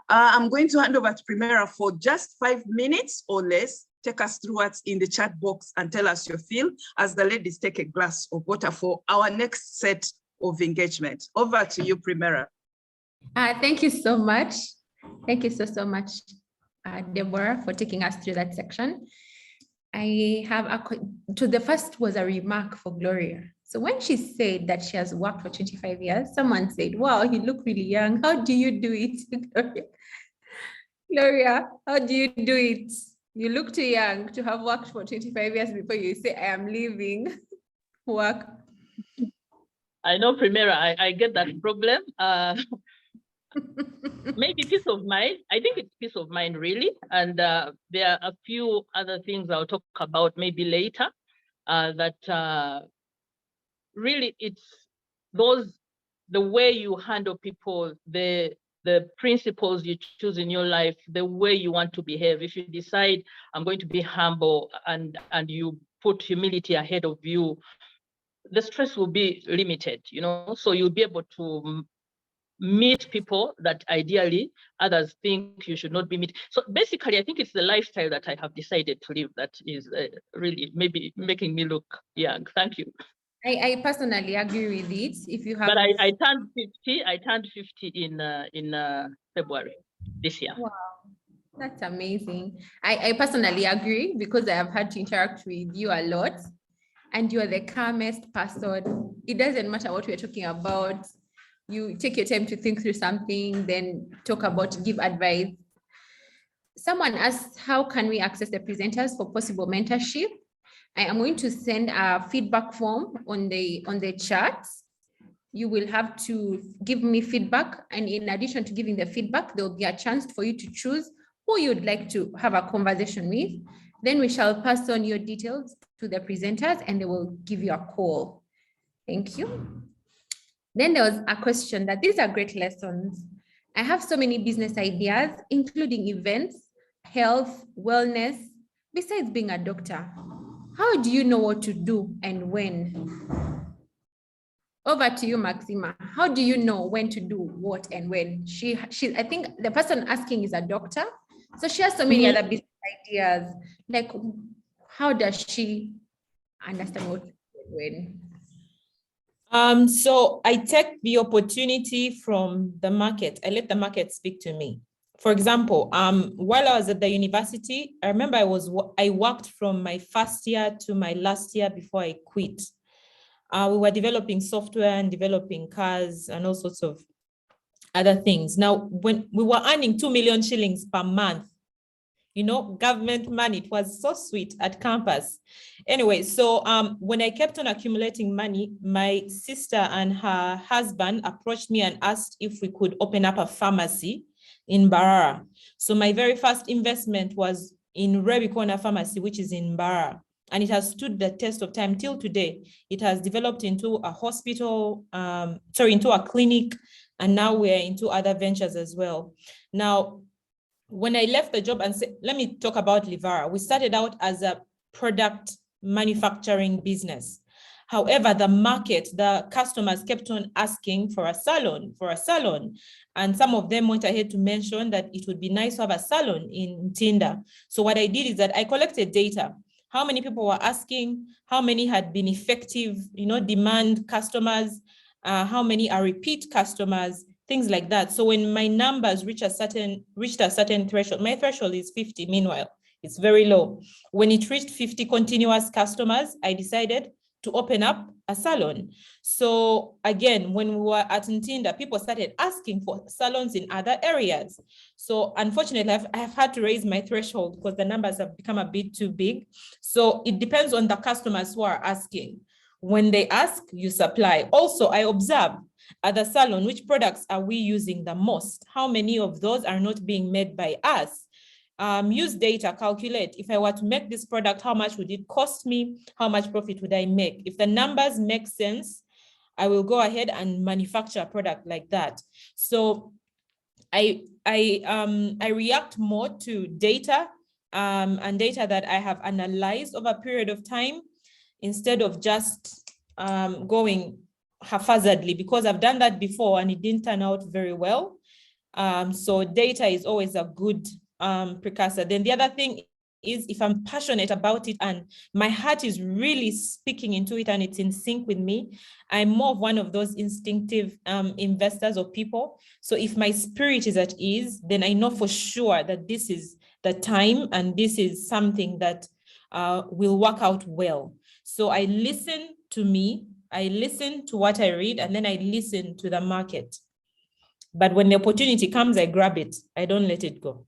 I'm going to hand over to Primera for just 5 minutes or less. Take us through what's in the chat box and tell us your feel as the ladies take a glass of water for our next set of engagement. Over to you, Primera. Thank you so much. Thank you so much, Deborah, for taking us through that section. I have the first was a remark for Gloria. So when she said that she has worked for 25 years, someone said, wow, you look really young. How do you do it, Gloria? Gloria, how do you do it? You look too young to have worked for 25 years before you say, I am leaving work. I know, Primera, I get that problem. Maybe peace of mind. I think it's peace of mind, really. And there are a few other things I'll talk about maybe later that really it's the way you handle people, the principles you choose in your life, the way you want to behave. If you decide I'm going to be humble and you put humility ahead of you, the stress will be limited, so you'll be able to meet people that ideally others think you should not be meeting. So basically, I think it's the lifestyle that I have decided to live that is really maybe making me look young. Thank you. I personally agree with it. If you have, but I turned 50. I turned 50 in February this year. wow, that's amazing. I personally agree because I have had to interact with you a lot, and you are the calmest person. It doesn't matter what we're talking about. You take your time to think through something, then talk about, give advice. Someone asked, how can we access the presenters for possible mentorship? I am going to send a feedback form on the chat. You will have to give me feedback. And in addition to giving the feedback, there will be a chance for you to choose who you'd like to have a conversation with. Then we shall pass on your details to the presenters and they will give you a call. Thank you. Then there was a question that these are great lessons. I have so many business ideas, including events, health, wellness, besides being a doctor. How do you know what to do and when? Over to you, Maxima. How do you know when to do what and when? I think the person asking is a doctor. So she has so many other business ideas. Like, how does she understand what to do when? So I take the opportunity from the market. I let the market speak to me. For example, while I was at the university, I remember I worked from my first year to my last year before I quit. We were developing software and developing cars and all sorts of other things. Now, when we were earning 2 million shillings per month, you know, government money, it was so sweet at campus. Anyway, so when I kept on accumulating money, my sister and her husband approached me and asked if we could open up a pharmacy in Mbarara. So my very first investment was in Rebikona Pharmacy, which is in Mbarara. And it has stood the test of time till today. It has developed into a hospital, into a clinic, and now we're into other ventures as well. Now, when I left the job and said, let me talk about Livara, we started out as a product manufacturing business. However, the market, the customers kept on asking for a salon. And some of them went ahead to mention that it would be nice to have a salon in Tinda. So what I did is that I collected data. How many people were asking, how many had been effective, demand customers, how many are repeat customers, things like that. So when my numbers reached a certain threshold, my threshold is 50, meanwhile, it's very low. When it reached 50 continuous customers, I decided to open up a salon. So again, when we were at Ntinda, people started asking for salons in other areas. So unfortunately, I have had to raise my threshold because the numbers have become a bit too big. So it depends on the customers who are asking. When they ask, you supply. Also, I observe at the salon, which products are we using the most? How many of those are not being made by us? Use data, calculate. If I were to make this product, how much would it cost me? How much profit would I make? If the numbers make sense, I will go ahead and manufacture a product like that. So I react more to data and data that I have analyzed over a period of time instead of just going haphazardly, because I've done that before and it didn't turn out very well. So data is always a good precursor. Then the other thing is, if I'm passionate about it and my heart is really speaking into it and it's in sync with me, I'm more of one of those instinctive investors or people. So if my spirit is at ease, then I know for sure that this is the time and this is something that will work out well. So I listen to me, I listen to what I read, and then I listen to the market. But when the opportunity comes, I grab it. I don't let it go.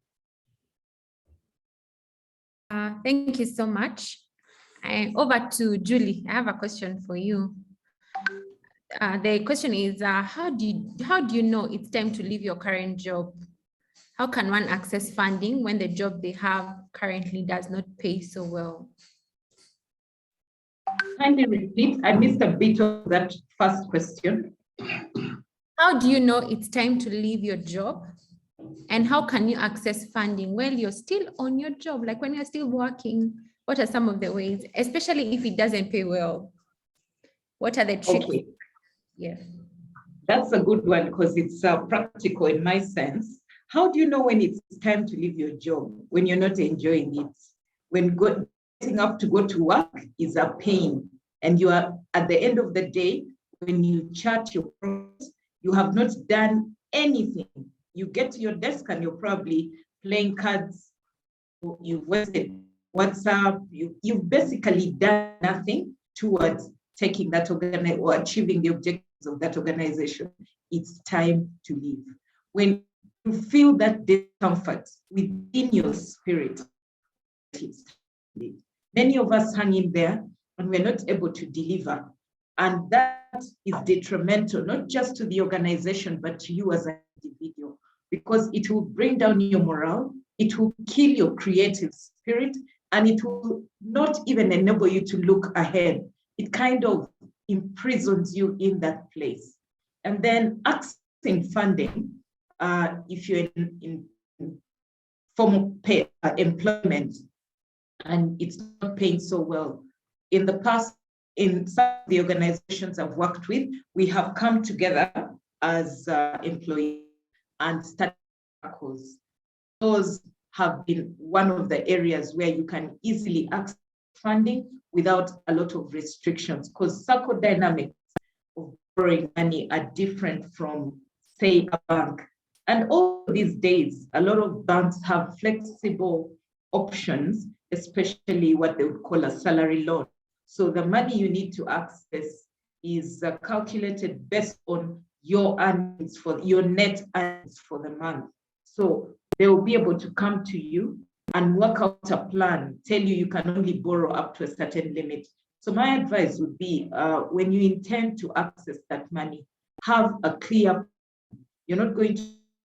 Thank you so much. Over to Julie. I have a question for you. The question is, how do you know it's time to leave your current job? How can one access funding when the job they have currently does not pay so well? Kindly repeat. I missed a bit of that first question. How do you know it's time to leave your job? And how can you access funding while you're still on your job? Like when you're still working, what are some of the ways, especially if it doesn't pay well? What are the tricks? Okay. Yeah. That's a good one because it's practical in my sense. How do you know when it's time to leave your job, when you're not enjoying it? When getting up to go to work is a pain, and you are at the end of the day, when you chart your progress, you have not done anything. You get to your desk and you're probably playing cards, you've wasted WhatsApp, you've basically done nothing towards taking that organization or achieving the objectives of that organization. It's time to leave. When you feel that discomfort within your spirit, it's time to leave. Many of us hang in there and we're not able to deliver. And that is detrimental, not just to the organization, but to you as an individual, because it will bring down your morale, it will kill your creative spirit, and it will not even enable you to look ahead. It kind of imprisons you in that place. And then accessing funding, if you're in formal pay, employment, and it's not paying so well. In the past, in some of the organizations I've worked with, we have come together as employees and started circles. Those have been one of the areas where you can easily access funding without a lot of restrictions, because circle dynamics of borrowing money are different from, say, a bank. And all these days, a lot of banks have flexible options, especially what they would call a salary loan. So the money you need to access is calculated based on your earnings, for your net earnings for the month. So they will be able to come to you and work out a plan, tell you can only borrow up to a certain limit. So my advice would be, when you intend to access that money, have a clear, you're not going to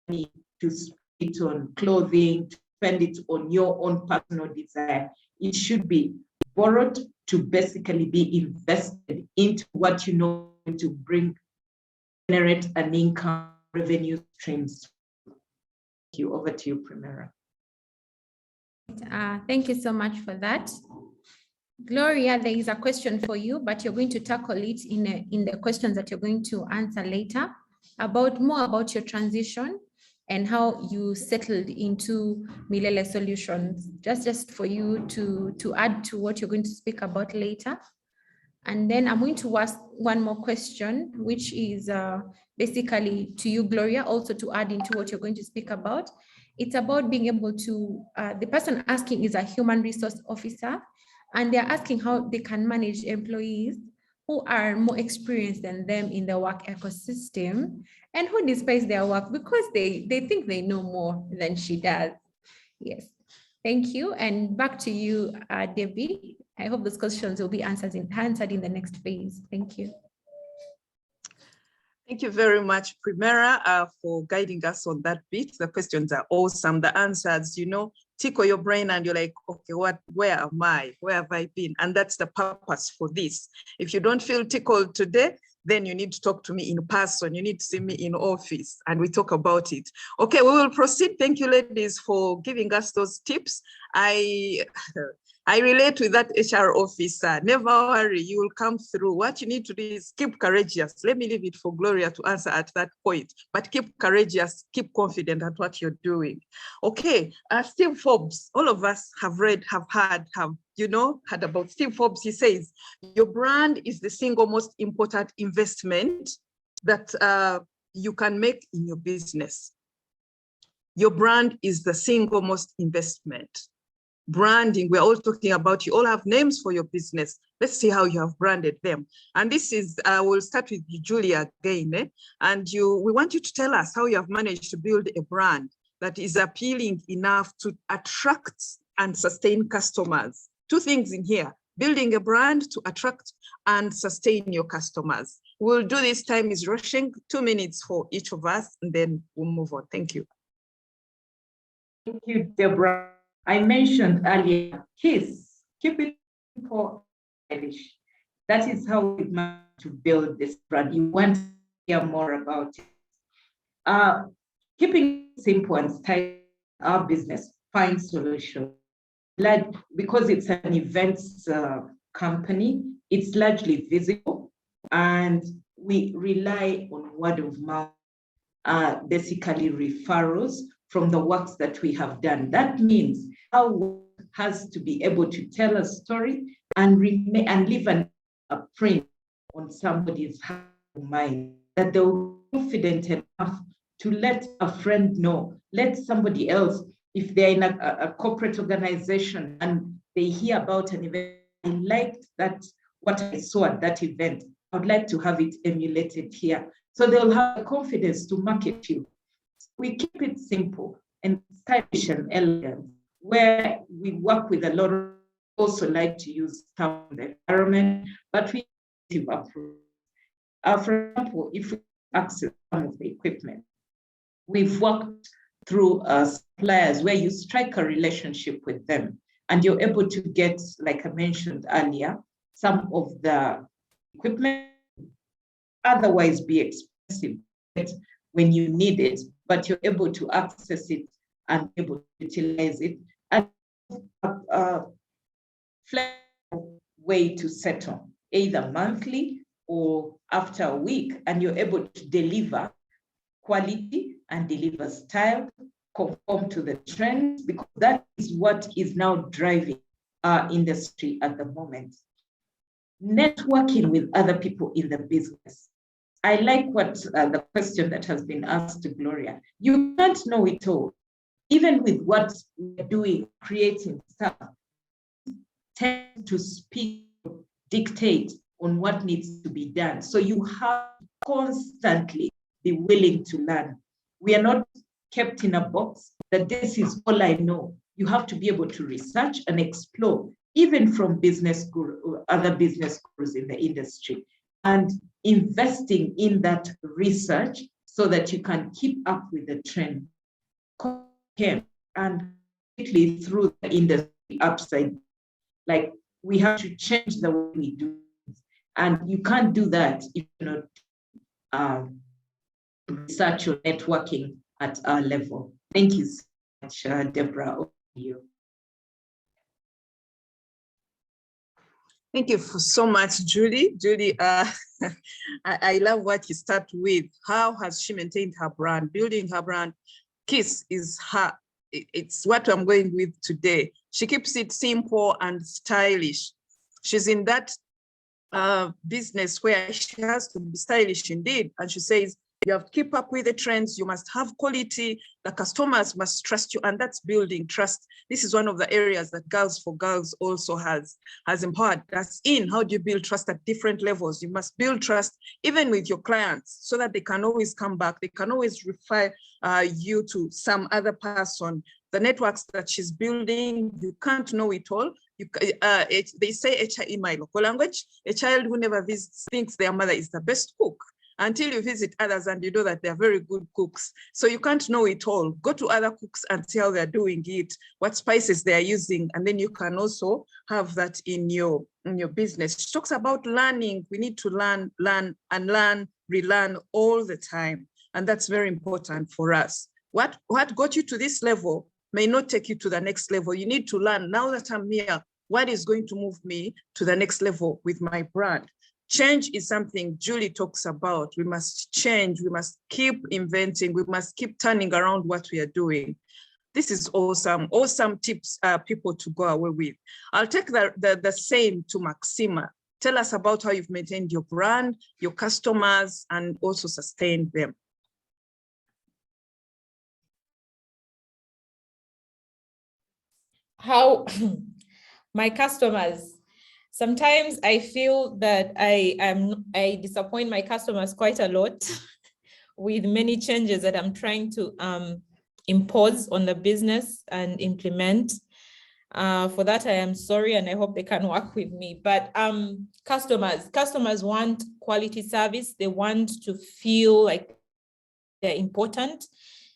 need to spend it on clothing, to spend it on your own personal desire. It should be borrowed to basically be invested into what you know to generate an income, revenue streams. Thank you. Over to you, Primera. Thank you so much for that. Gloria, there is a question for you, but you're going to tackle it in the questions that you're going to answer later, more about your transition and how you settled into Milele Solutions, just for you to add to what you're going to speak about later. And then I'm going to ask one more question, which is basically to you, Gloria, also to add into what you're going to speak about. It's about being able to, the person asking is a human resource officer, and they're asking how they can manage employees who are more experienced than them in the work ecosystem and who despise their work because they think they know more than she does. Yes, thank you. And back to you, Debbie. I hope those questions will be answered in the next phase. Thank you. Thank you very much, Primera, for guiding us on that bit. The questions are awesome. The answers, tickle your brain and you're like, okay, where am I? Where have I been? And that's the purpose for this. If you don't feel tickled today, then you need to talk to me in person. You need to see me in office and we talk about it. Okay, we will proceed. Thank you, ladies, for giving us those tips. I relate with that HR officer. Never worry, you will come through. What you need to do is keep courageous. Let me leave it for Gloria to answer at that point, but keep courageous, keep confident at what you're doing. Okay, Steve Forbes, all of us have heard about Steve Forbes. He says, your brand is the single most important investment that you can make in your business. Your brand is the single most investment. Branding, we're all talking about, you all have names for your business. Let's see how you have branded them. And this is, we'll start with you, Julia, again. And we want you to tell us how you have managed to build a brand that is appealing enough to attract and sustain customers. Two things in here, building a brand to attract and sustain your customers. We'll do this, time is rushing, 2 minutes for each of us, and then we'll move on. Thank you. Thank you, Deborah. I mentioned earlier, keep it for Irish. That is how we manage to build this brand. You want to hear more about it. Keeping it simple and style our business, find solutions. Because it's an events company, it's largely visible and we rely on word of mouth, basically referrals from the works that we have done. That means our work has to be able to tell a story and leave a print on somebody's mind, that they will be confident enough to let a friend know, let somebody else, if they're in a corporate organization and they hear about an event, I liked that, what I saw at that event, I would like to have it emulated here. So they'll have the confidence to market you. We keep it simple and stylish and elegant, where we work with a lot of, also like to use stuff in the environment, but we approve. For example, if we access some of the equipment, we've worked through suppliers where you strike a relationship with them and you're able to get, like I mentioned earlier, some of the equipment otherwise be expensive when you need it, but you're able to access it and able to utilize it, and a flexible way to settle, either monthly or after a week, and you're able to deliver quality and deliver style, conform to the trends, because that is what is now driving our industry at the moment. Networking with other people in the business. I like what the question that has been asked to Gloria. You can't know it all. Even with what we're doing, creating stuff, tend to speak, dictate on what needs to be done. So you have to constantly be willing to learn. We are not kept in a box that this is all I know. You have to be able to research and explore, even from business guru, or other business gurus in the industry, and investing in that research so that you can keep up with the trend and quickly through the industry upside. Like, we have to change the way we do it. And you can't do that if you're not research or networking at our level. Thank you so much, Deborah. Over to you. Thank you so much, Julie. Julie, I love what you start with. How has she maintained her brand? Building her brand. KISS is her, it's what I'm going with today. She keeps it simple and stylish. She's in that business where she has to be stylish indeed. And she says, you have to keep up with the trends. You must have quality. The customers must trust you, and that's building trust. This is one of the areas that Girls for Girls also has empowered us in. How do you build trust at different levels? You must build trust even with your clients so that they can always come back. They can always refer you to some other person. The networks that she's building, you can't know it all. They say in my local language, a child who never visits thinks their mother is the best cook, until you visit others and you know that they're very good cooks. So you can't know it all. Go to other cooks and see how they're doing it, what spices they're using, and then you can also have that in your business. She talks about learning. We need to learn, relearn all the time. And that's very important for us. What got you to this level may not take you to the next level. You need to learn, now that I'm here, what is going to move me to the next level with my brand? Change is something Julie talks about. We must change. We must keep inventing. We must keep turning around what we are doing. This is awesome. Awesome tips, people to go away with. I'll take the same to Maxima. Tell us about how you've maintained your brand, your customers, and also sustained them. How my customers. Sometimes I feel that I disappoint my customers quite a lot with many changes that I'm trying to impose on the business and implement. For that, I am sorry, and I hope they can work with me. But customers want quality service. They want to feel like they're important,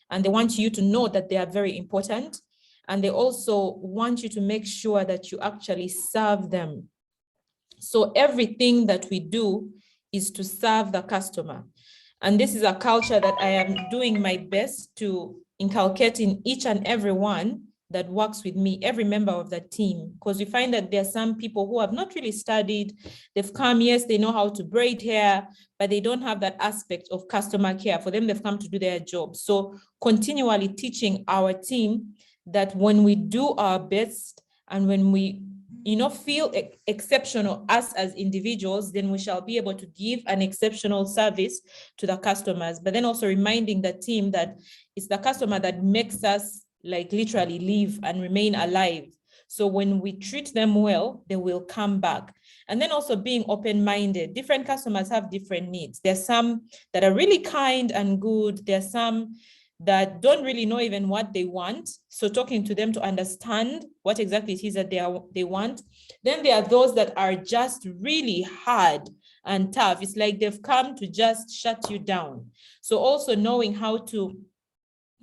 and they want you to know that they are very important. And they also want you to make sure that you actually serve them. So everything that we do is to serve the customer. And this is a culture that I am doing my best to inculcate in each and every one, that works with me, every member of the team, because we find that there are some people who have not really studied. They've come, yes, they know how to braid hair, but they don't have that aspect of customer care. For them, they've come to do their job. So continually teaching our team that when we do our best and when we feel exceptional, us as individuals, then we shall be able to give an exceptional service to the customers. But then also reminding the team that it's the customer that makes us like literally live and remain alive. So when we treat them well, they will come back. And then also being open-minded. Different customers have different needs. There's some that are really kind and good. There's some that don't really know even what they want. So talking to them to understand what exactly it is that they want. Then there are those that are just really hard and tough. It's like they've come to just shut you down. So also knowing how to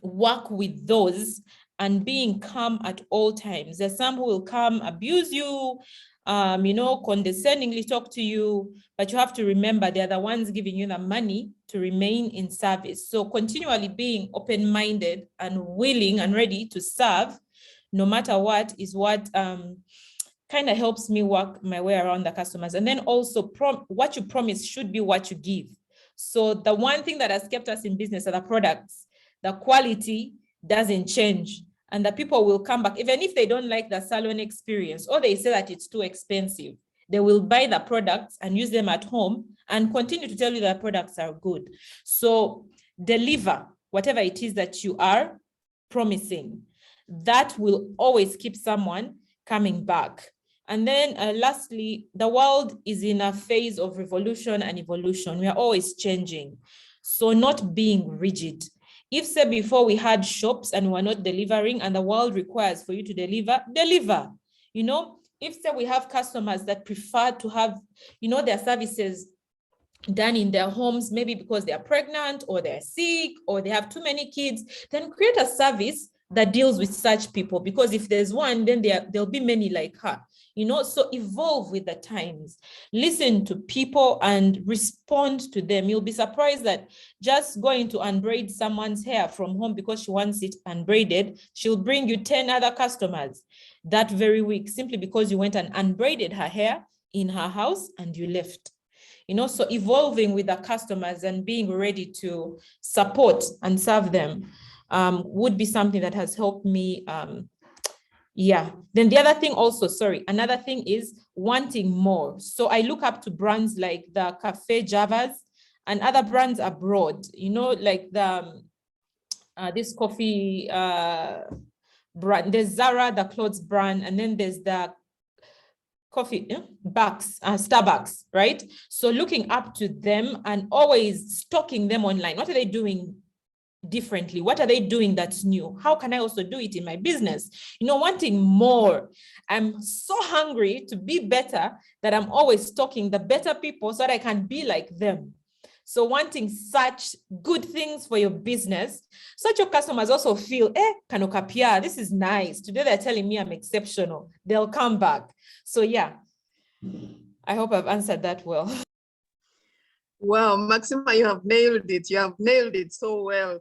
work with those and being calm at all times. There's some who will come abuse you, condescendingly talk to you, but you have to remember they're the ones giving you the money to remain in service. So continually being open-minded and willing and ready to serve, no matter what, is what kind of helps me work my way around the customers. And then also what you promise should be what you give. So the one thing that has kept us in business are the products. The quality doesn't change, and the people will come back even if they don't like the salon experience or they say that it's too expensive. They will buy the products and use them at home and continue to tell you that products are good. So deliver whatever it is that you are promising. That will always keep someone coming back. And then lastly, the world is in a phase of revolution and evolution. We are always changing. So not being rigid. If, say, before we had shops and we're not delivering and the world requires for you to deliver, deliver. If, say, we have customers that prefer to have, their services done in their homes, maybe because they are pregnant or they're sick or they have too many kids, then create a service that deals with such people. Because if there's one, then there'll be many like her. So evolve with the times, listen to people and respond to them. You'll be surprised that just going to unbraid someone's hair from home because she wants it unbraided, she'll bring you 10 other customers that very week, simply because you went and unbraided her hair in her house and you left. So evolving with the customers and being ready to support and serve them would be something that has helped me. Then the other thing also, another thing is wanting more. So I look up to brands like the Cafe Javas and other brands abroad, like the this coffee brand. There's Zara, the clothes brand, and then there's the coffee Starbucks, right? So looking up to them and always stalking them online. What are they doing differently? What are they doing that's new? How can I also do it in my business? Wanting more. I'm so hungry to be better that I'm always stalking the better people so that I can be like them. So wanting such good things for your business, so that your customers also feel, kanokapia, this is nice. Today they're telling me I'm exceptional. They'll come back. So I hope I've answered that well. Wow, Maxima, you have nailed it. You have nailed it so well.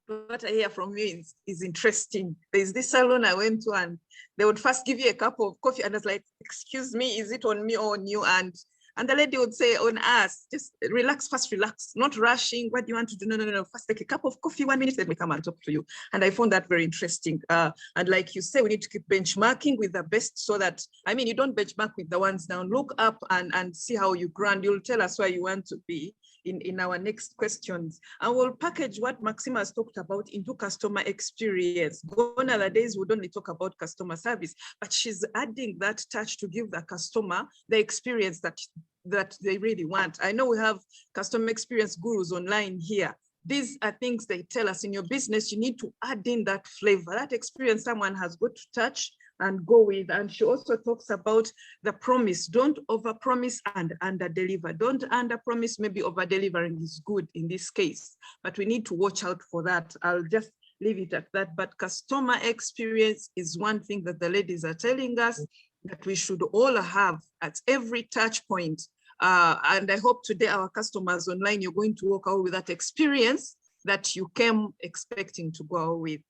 What I hear from you is interesting. There's this salon I went to and they would first give you a cup of coffee and I was like, excuse me, is it on me or on you? And the lady would say, on us, just relax, first relax, not rushing. What do you want to do? No. First take a cup of coffee, 1 minute, let me come and talk to you. And I found that very interesting. And like you say, we need to keep benchmarking with the best so that, you don't benchmark with the ones down. Look up and see how you grow. And you'll tell us where you want to be in our next questions. And we'll package what Maxima has talked about into customer experience. Gone are the days we only talk about customer service, but she's adding that touch to give the customer the experience that they really want. I know we have customer experience gurus online here. These are things they tell us in your business, you need to add in that flavor, that experience someone has got to touch and go with. And she also talks about the promise. Don't overpromise and underdeliver. Don't underpromise, maybe over-delivering is good in this case, but we need to watch out for that. I'll just leave it at that. But customer experience is one thing that the ladies are telling us that we should all have at every touch point. And I hope today our customers online, you're going to walk out with that experience that you came expecting to go out with.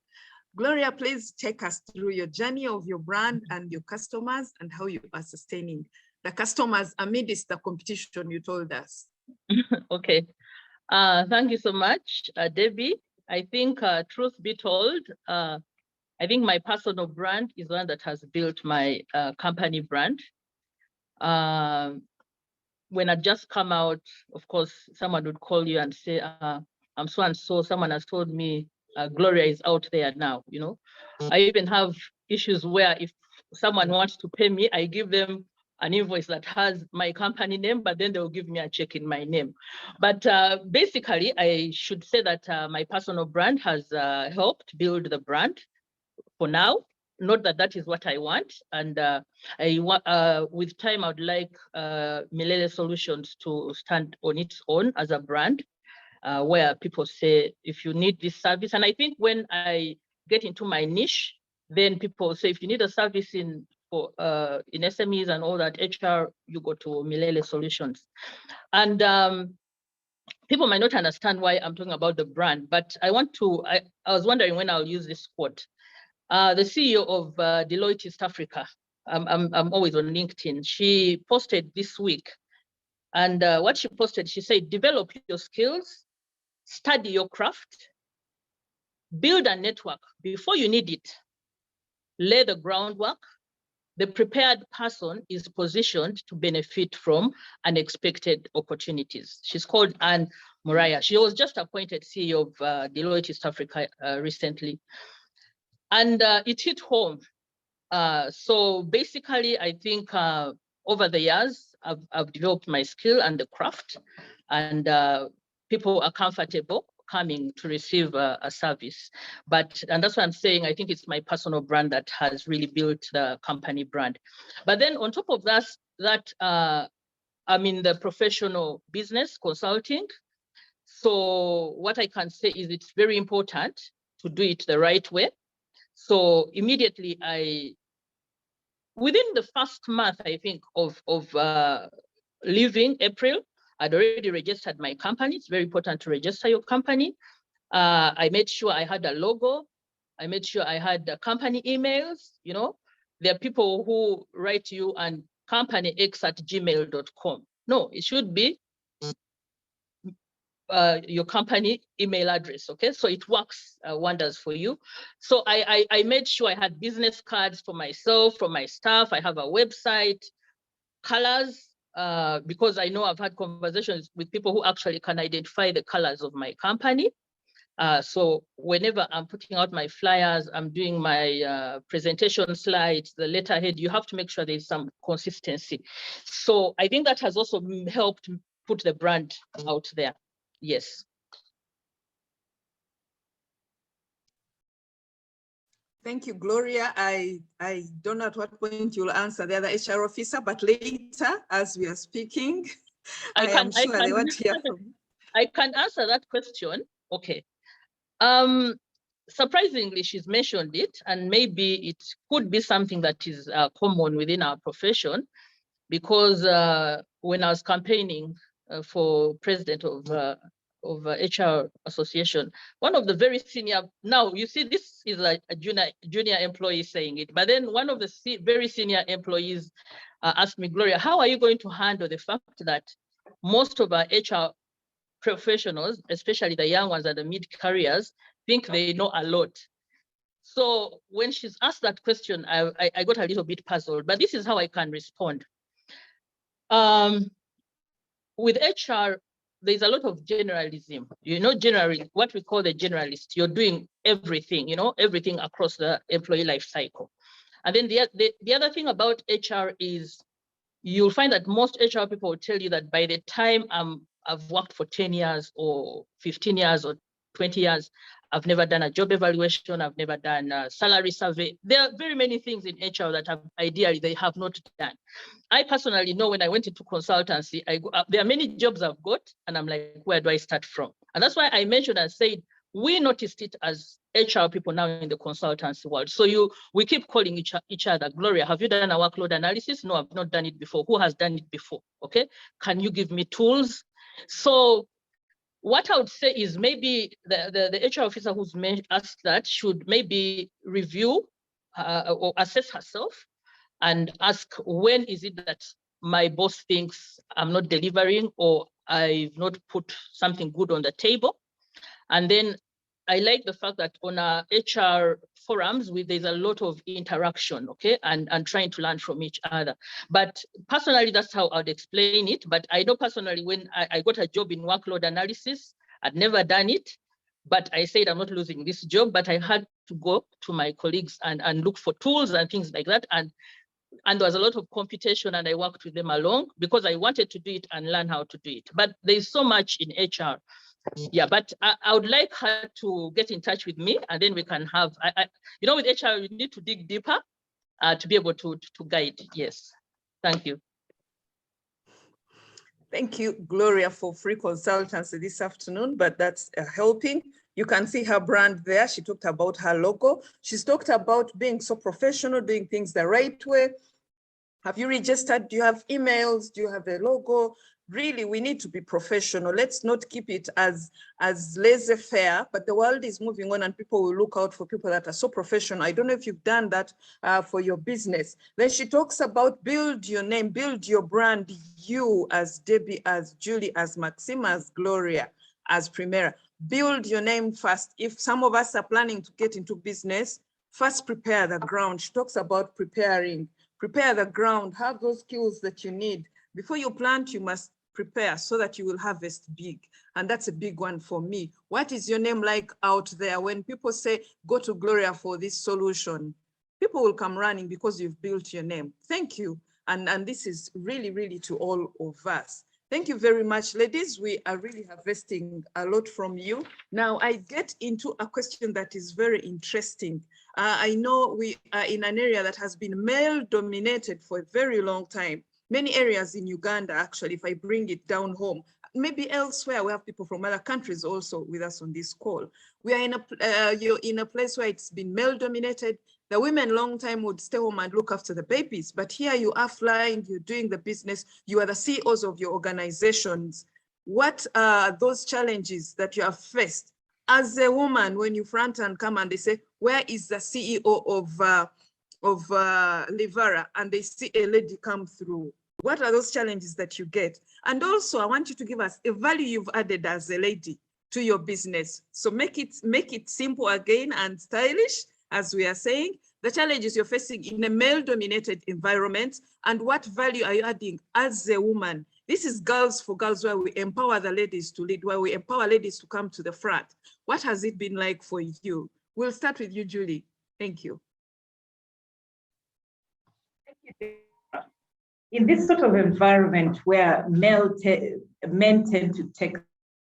Gloria, please take us through your journey of your brand and your customers and how you are sustaining the customers amidst the competition you told us. Okay. Thank you so much, Debbie. I think, truth be told, I think my personal brand is one that has built my company brand. When I just come out, of course, someone would call you and say, I'm so and so, someone has told me Gloria is out there now, you know. I even have issues where if someone wants to pay me, I give them an invoice that has my company name, but then they'll give me a check in my name. But basically, I should say that my personal brand has helped build the brand for now. Not that that is what I want. And with time, I would like Milele Solutions to stand on its own as a brand, where people say, if you need this service, and I think when I get into my niche, then people say, if you need a service in SMEs and all that, HR, you go to Milele Solutions. And people might not understand why I'm talking about the brand, but I was wondering when I'll use this quote. The CEO of Deloitte East Africa, I'm always on LinkedIn, she posted this week. And what she posted, she said, develop your skills, study your craft, build a network before you need it, lay the groundwork. The prepared person is positioned to benefit from unexpected opportunities. She's called Anne Moriah. She was just appointed CEO of Deloitte East Africa recently. And it hit home. So basically, I think over the years, I've developed my skill and the craft, and people are comfortable coming to receive a service. And that's what I'm saying, I think it's my personal brand that has really built the company brand. But then on top of that, I'm in the professional business consulting. So what I can say is it's very important to do it the right way. So immediately within the first month, I think, of leaving April, I'd already registered my company. It's very important to register your company. I made sure I had a logo. I made sure I had the company emails. You know, there are people who write to you and companyx@gmail.com. No, it should be your company email address, okay? So it works wonders for you. So I made sure I had business cards for myself, for my staff. I have a website, colors, because I know I've had conversations with people who actually can identify the colors of my company. So whenever I'm putting out my flyers, I'm doing my presentation slides, the letterhead, you have to make sure there's some consistency. So I think that has also helped put the brand out there. Yes. Thank you, Gloria. I don't know at what point you'll answer the other HR officer, but later, as we are speaking, I am sure they want to hear from you. I can answer that question. Okay. Surprisingly, she's mentioned it, and maybe it could be something that is common within our profession, because when I was campaigning for president of HR association, one of the very senior, now you see this is like a junior employee saying it, but then one of the very senior employees asked me, Gloria, how are you going to handle the fact that most of our HR professionals, especially the young ones at the mid-careers, think they know a lot? So when she's asked that question, I got a little bit puzzled, but this is how I can respond. With HR, there's a lot of generalism. You know, generally, what we call the generalist, you're doing everything, you know, everything across the employee life cycle. And then the other thing about HR is you'll find that most HR people will tell you that by the time I've worked for 10 years or 15 years or 20 years, I've never done a job evaluation, I've never done a salary survey. There are very many things in HR that ideally they have not done. I personally know when I went into consultancy, there are many jobs I've got, and I'm like, where do I start from? And that's why I mentioned and said, we noticed it as HR people now in the consultancy world. So we keep calling each other, Gloria, have you done a workload analysis? No, I've not done it before. Who has done it before? Okay, can you give me tools? So what I would say is maybe the HR officer who's asked that should maybe review or assess herself and ask, when is it that my boss thinks I'm not delivering or I've not put something good on the table? And then I like the fact that on our HR forums, there's a lot of interaction, okay, and trying to learn from each other. But personally, that's how I'd explain it. But I know personally, when I got a job in workload analysis, I'd never done it, but I said, I'm not losing this job, but I had to go to my colleagues and look for tools and things like that. And there was a lot of competition, and I worked with them along because I wanted to do it and learn how to do it. But there's so much in HR. Yeah, but I would like her to get in touch with me, and then we can have, you know, with HR, you need to dig deeper to be able to guide. Yes, thank you. Thank you, Gloria, for free consultancy this afternoon, but that's helping. You can see her brand there. She talked about her logo. She's talked about being so professional, doing things the right way. Have you registered? Do you have emails? Do you have a logo? Really, we need to be professional. Let's not keep it as laissez-faire, but the world is moving on and people will look out for people that are so professional. I don't know if you've done that for your business. Then she talks about build your name, build your brand, you as Debbie, as Julie, as Maxima, as Gloria, as Primera. Build your name first. If some of us are planning to get into business, first prepare the ground. She talks about preparing. Prepare the ground, have those skills that you need. Before you plant, you must prepare so that you will harvest big. And that's a big one for me. What is your name like out there? When people say, go to Gloria for this solution, people will come running because you've built your name. Thank you. And this is really, really to all of us. Thank you very much, ladies. We are really harvesting a lot from you. Now I get into a question that is very interesting. I know we are in an area that has been male dominated for a very long time. Many areas in Uganda, actually, if I bring it down home, maybe elsewhere, we have people from other countries also with us on this call. We are you're in a place where it's been male dominated. The women long time would stay home and look after the babies, but here you are flying, you're doing the business, you are the CEOs of your organizations. What are those challenges that you have faced as a woman when you front and come and they say, where is the CEO of Livara? And they see a lady come through. What are those challenges that you get? And also, I want you to give us a value you've added as a lady to your business. So make it simple again and stylish, as we are saying, the challenges you're facing in a male-dominated environment, and what value are you adding as a woman? This is Girls for Girls, where we empower the ladies to lead, where we empower ladies to come to the front. What has it been like for you? We'll start with you, Julie. Thank you. Thank you. In this sort of environment where men tend to take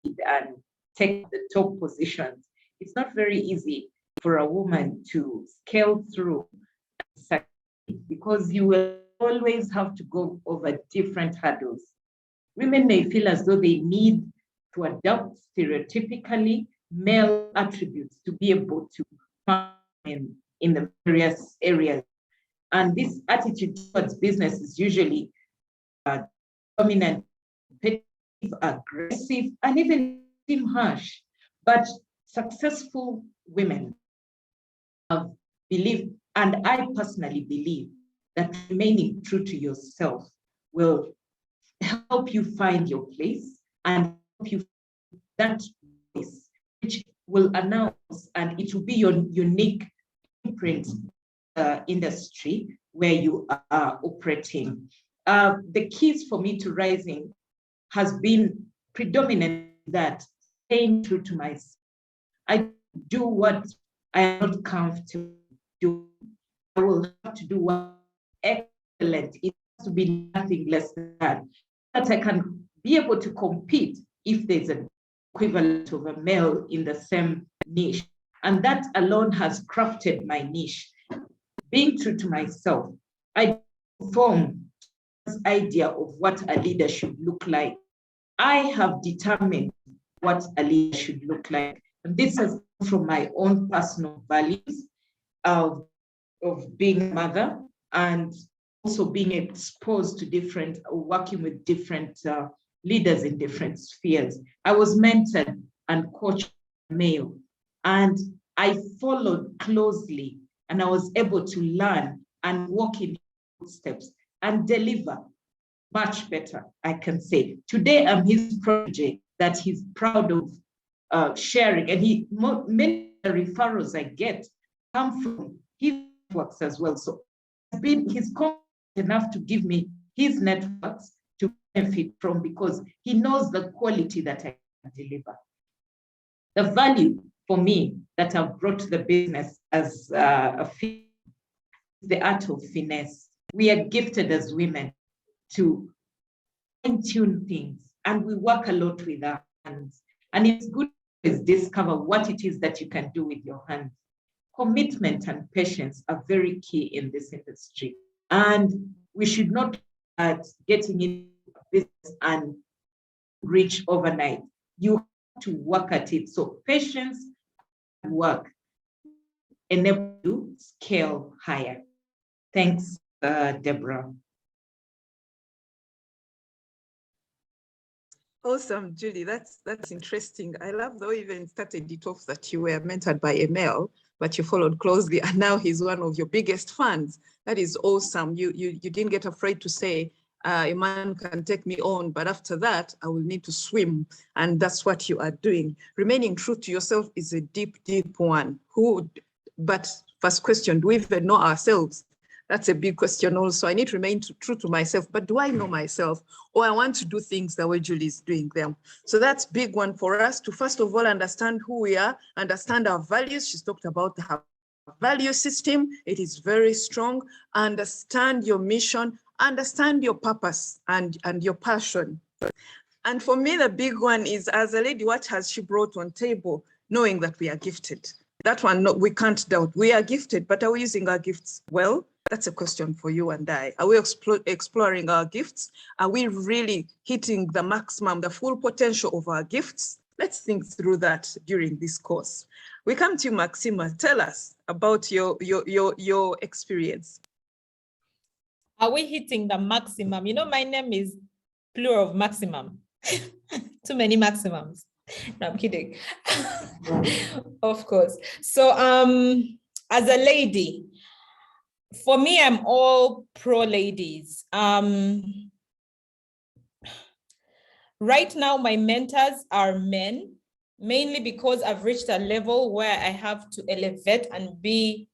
and take the top positions, it's not very easy for a woman to scale through because you will always have to go over different hurdles. Women may feel as though they need to adopt stereotypically male attributes to be able to function in the various areas. And this attitude towards business is usually dominant, aggressive, and even harsh. But successful women have believed, and I personally believe, that remaining true to yourself will help you find your place and help you find that place, which will announce, and it will be your unique imprint industry where you are operating. The keys for me to rising has been predominant that staying true to myself. I do what I am not comfortable doing. I will have to do what excellent. It has to be nothing less than that. That I can be able to compete if there's an equivalent of a male in the same niche. And that alone has crafted my niche. Being true to myself, I form this idea of what a leader should look like. I have determined what a leader should look like. And this has come from my own personal values of being a mother and also being exposed to working with different leaders in different spheres. I was mentored and coached male, and I followed closely, and I was able to learn and walk in footsteps and deliver much better, I can say. Today, I'm his protege that he's proud of sharing, and many referrals I get come from his networks as well. So he's confident enough to give me his networks to benefit from, because he knows the quality that I can deliver. The value for me that I've brought to the business as the art of finesse. We are gifted as women to fine-tune things, and we work a lot with our hands. And it's good to discover what it is that you can do with your hands. Commitment and patience are very key in this industry. And we should not at getting into a business and reach overnight. You have to work at it. So patience and work enable you to scale higher. Thanks, Deborah. Awesome, Julie. That's interesting. I love the way you even started it off that you were mentored by a male, but you followed closely, and now he's one of your biggest fans. That is awesome. You didn't get afraid to say, a man can take me on, but after that, I will need to swim. And that's what you are doing. Remaining true to yourself is a deep, deep one. But first question, do we even know ourselves? That's a big question also. I need to remain true to myself, but do I know myself? Or I want to do things the way Julie is doing them. So that's big one for us to first of all understand who we are, understand our values. She's talked about her value system. It is very strong. Understand your mission, understand your purpose and your passion. And for me, the big one is, as a lady, what has she brought on table? Knowing that we are gifted. That one, no, we can't doubt. We are gifted, but are we using our gifts well? That's a question for you and I. Are we exploring our gifts? Are we really hitting the maximum, the full potential of our gifts? Let's think through that during this course. We come to you, Maxima. Tell us about your experience. Are we hitting the maximum? You know, my name is plural of maximum. Too many maximums. No, I'm kidding. Of course. So as a lady, for me, I'm all pro ladies. Right now, my mentors are men, mainly because I've reached a level where I have to elevate and be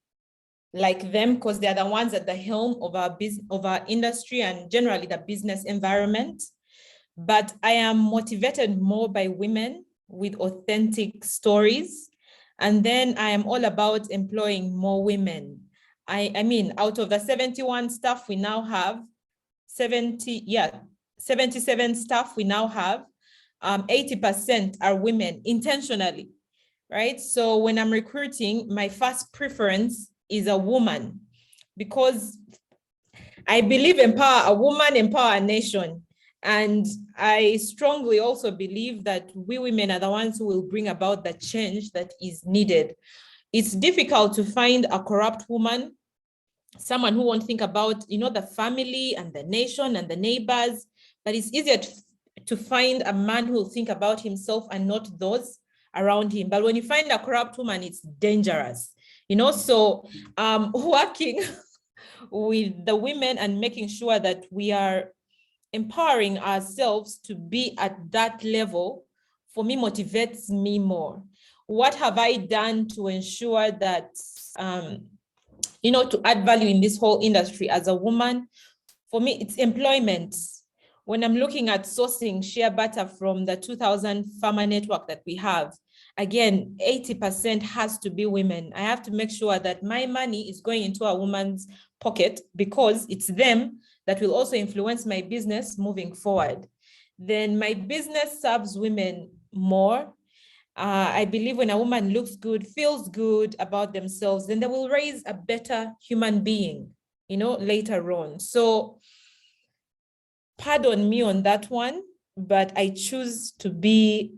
like them, because they're the ones at the helm of our business, of our industry, and generally the business environment. But I am motivated more by women with authentic stories. And then I am all about employing more women. I mean, out of the 71 staff we now have, 77 staff we now have, 80% are women intentionally, right? So when I'm recruiting, my first preference is a woman, because I believe empower a woman, empower a nation. And I strongly also believe that we women are the ones who will bring about the change that is needed. It's difficult to find a corrupt woman, someone who won't think about, you know, the family and the nation and the neighbors, but it's easier to find a man who will think about himself and not those around him. But when you find a corrupt woman, it's dangerous, you know. So working with the women and making sure that we are empowering ourselves to be at that level, for me, motivates me more. What have I done to ensure that, you know, to add value in this whole industry as a woman? For me, it's employment. When I'm looking at sourcing shea butter from the 2,000 farmer network that we have, again, 80% has to be women. I have to make sure that my money is going into a woman's pocket, because it's them that will also influence my business moving forward. Then my business serves women more. I believe when a woman looks good, feels good about themselves, then they will raise a better human being, you know, later on. So pardon me on that one, but I choose to be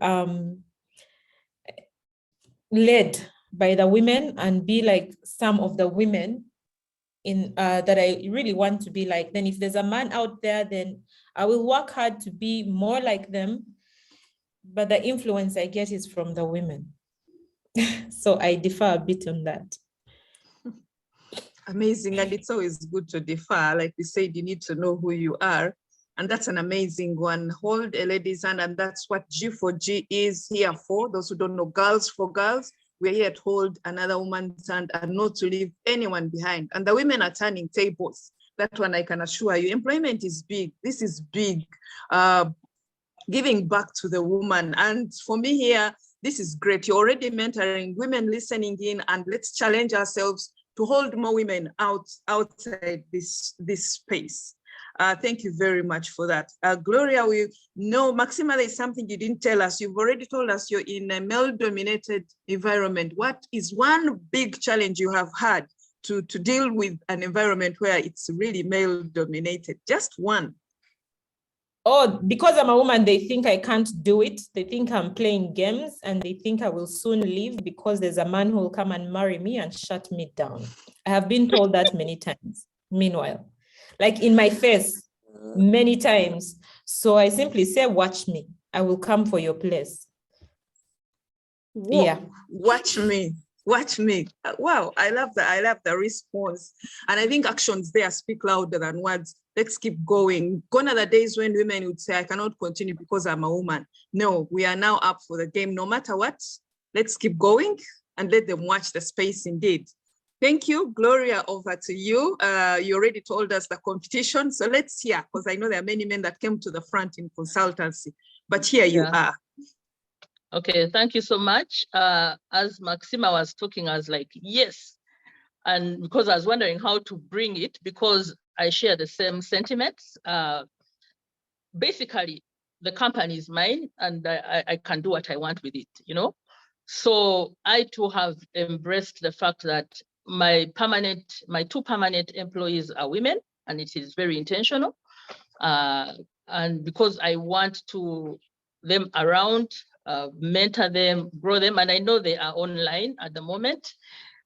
led by the women and be like some of the women in that I really want to be like. Then if there's a man out there, then I will work hard to be more like them. But the influence I get is from the women. So I differ a bit on that. Amazing. And it's always good to differ. Like we said, you need to know who you are. And that's an amazing one. Hold a lady's hand. And that's what G4G is here for. Those who don't know, Girls for Girls. We're here to hold another woman's hand and not to leave anyone behind. And the women are turning tables. That one I can assure you. Employment is big. This is big. Giving back to the woman. And for me here, this is great. You're already mentoring women listening in, and let's challenge ourselves to hold more women outside this space. Thank you very much for that. Gloria, we know, Maxima, there is something you didn't tell us. You've already told us you're in a male-dominated environment. What is one big challenge you have had to deal with an environment where it's really male-dominated? Just one. Oh, because I'm a woman, they think I can't do it. They think I'm playing games, and they think I will soon leave because there's a man who will come and marry me and shut me down. I have been told that many times. Meanwhile, like in my face, many times. So I simply say, watch me. I will come for your place. Whoa, yeah. Watch me. Watch me. Wow, I love that. I love the response. And I think actions there speak louder than words. Let's keep going. Gone are the days when women would say, I cannot continue because I'm a woman. No, we are now up for the game. No matter what, let's keep going and let them watch the space indeed. Thank you. Gloria, over to you. You already told us the competition. So let's hear, because I know there are many men that came to the front in consultancy, but here you are. Okay, thank you so much. As Maxima was talking, I was like, yes. And because I was wondering how to bring it, because I share the same sentiments. Basically, the company is mine and I can do what I want with it, you know? So I too have embraced the fact that my two permanent employees are women, and it is very intentional. And because I want them around, mentor them, grow them, and I know they are online at the moment.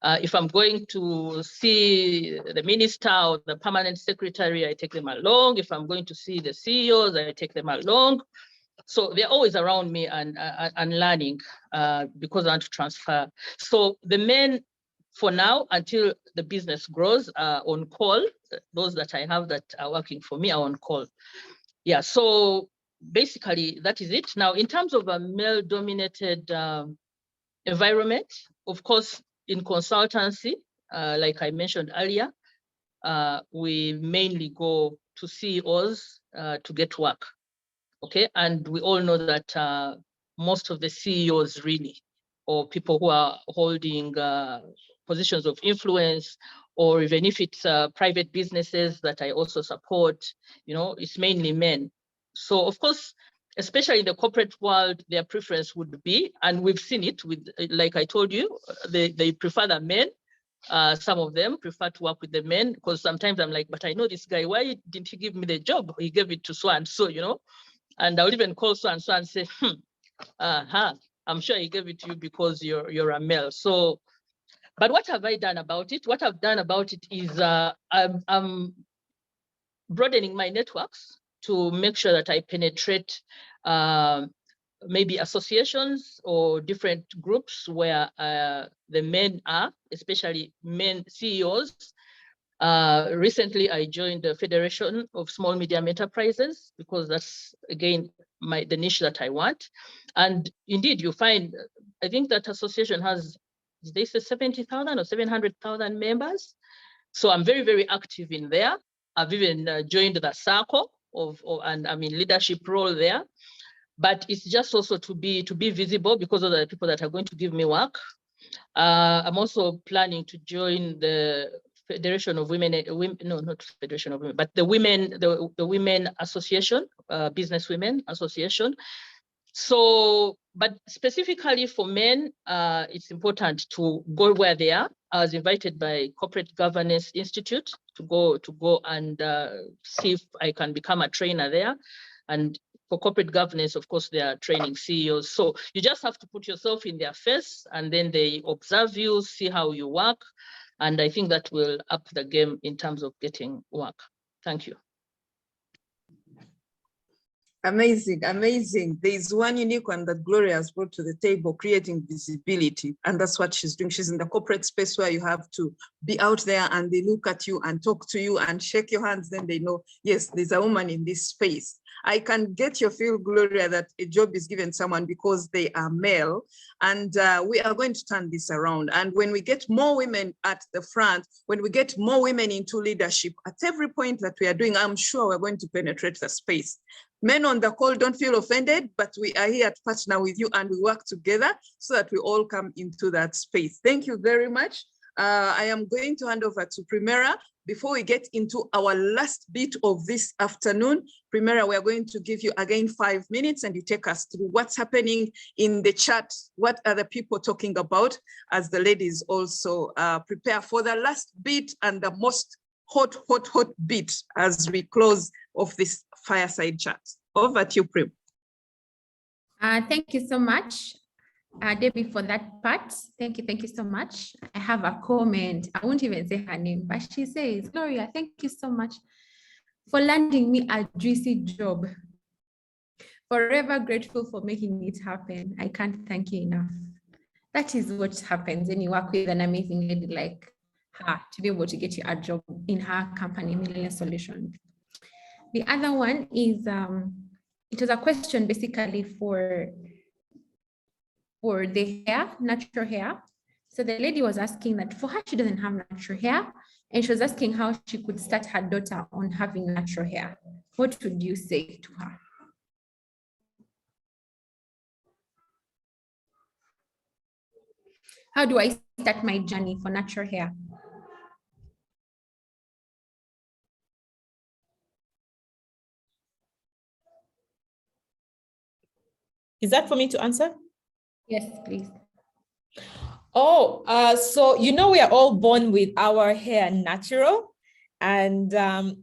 If I'm going to see the minister or the permanent secretary, I take them along. If I'm going to see the CEOs, I take them along. So they're always around me and learning because I want to transfer. So the men, for now, until the business grows, are on call. Those that I have that are working for me are on call. Yeah, so basically that is it. Now, in terms of a male-dominated environment, of course, in consultancy, like I mentioned earlier, we mainly go to CEOs to get work, okay? And we all know that most of the CEOs really, or people who are holding positions of influence, or even if it's private businesses that I also support, you know, it's mainly men. So of course, especially in the corporate world, their preference would be, and we've seen it with, like I told you, they prefer the men. Some of them prefer to work with the men, because sometimes I'm like, but I know this guy, why didn't he give me the job? He gave it to so and so, you know? And I would even call so and so and say, I'm sure he gave it to you because you're a male. So, but what have I done about it? What I've done about it is I'm broadening my networks to make sure that I penetrate maybe associations or different groups where the men are, especially men CEOs. Recently, I joined the Federation of Small Medium Enterprises because that's, again, the niche that I want. And indeed, you find, I think that association has, they say 70,000 or 700,000 members. So I'm very, very active in there. I've even joined the circle and I'm in leadership role there. But it's just also to be visible because of the people that are going to give me work. I'm also planning to join the Federation of Women, no, not Federation of Women, but the Women Association, Business Women Association. So, but specifically for men, it's important to go where they are. I was invited by Corporate Governance Institute to go and see if I can become a trainer there. And for corporate governance, of course, they are training CEOs. So you just have to put yourself in their face, and then they observe you, see how you work. And I think that will up the game in terms of getting work. Thank you. Amazing, amazing. There's one unique one that Gloria has brought to the table, creating visibility. And that's what she's doing. She's in the corporate space where you have to be out there and they look at you and talk to you and shake your hands. Then they know, yes, there's a woman in this space. I can get your feel, Gloria, that a job is given someone because they are male. And we are going to turn this around. And when we get more women at the front, when we get more women into leadership, at every point that we are doing, I'm sure we're going to penetrate the space. Men on the call, don't feel offended, but we are here to partner with you and we work together so that we all come into that space. Thank you very much. I am going to hand over to Primera. Before we get into our last bit of this afternoon, Primera, we are going to give you again 5 minutes and you take us through what's happening in the chat. What are the people talking about as the ladies also prepare for the last bit and the most hot bit as we close off this fireside chat. Over to you, Prim. Thank you so much, Debbie, for that part. Thank you so much. I have a comment. I won't even say her name, but she says, Gloria, thank you so much for landing me a juicy job. Forever grateful for making it happen. I can't thank you enough. That is what happens when you work with an amazing lady like her to be able to get you a job in her company, Millennium Solutions. The other one is, it was a question basically for the hair, natural hair. So the lady was asking that for her, she doesn't have natural hair. And she was asking how she could start her daughter on having natural hair. What would you say to her? How do I start my journey for natural hair? Is that for me to answer? Yes, please. Oh, so we are all born with our hair natural, and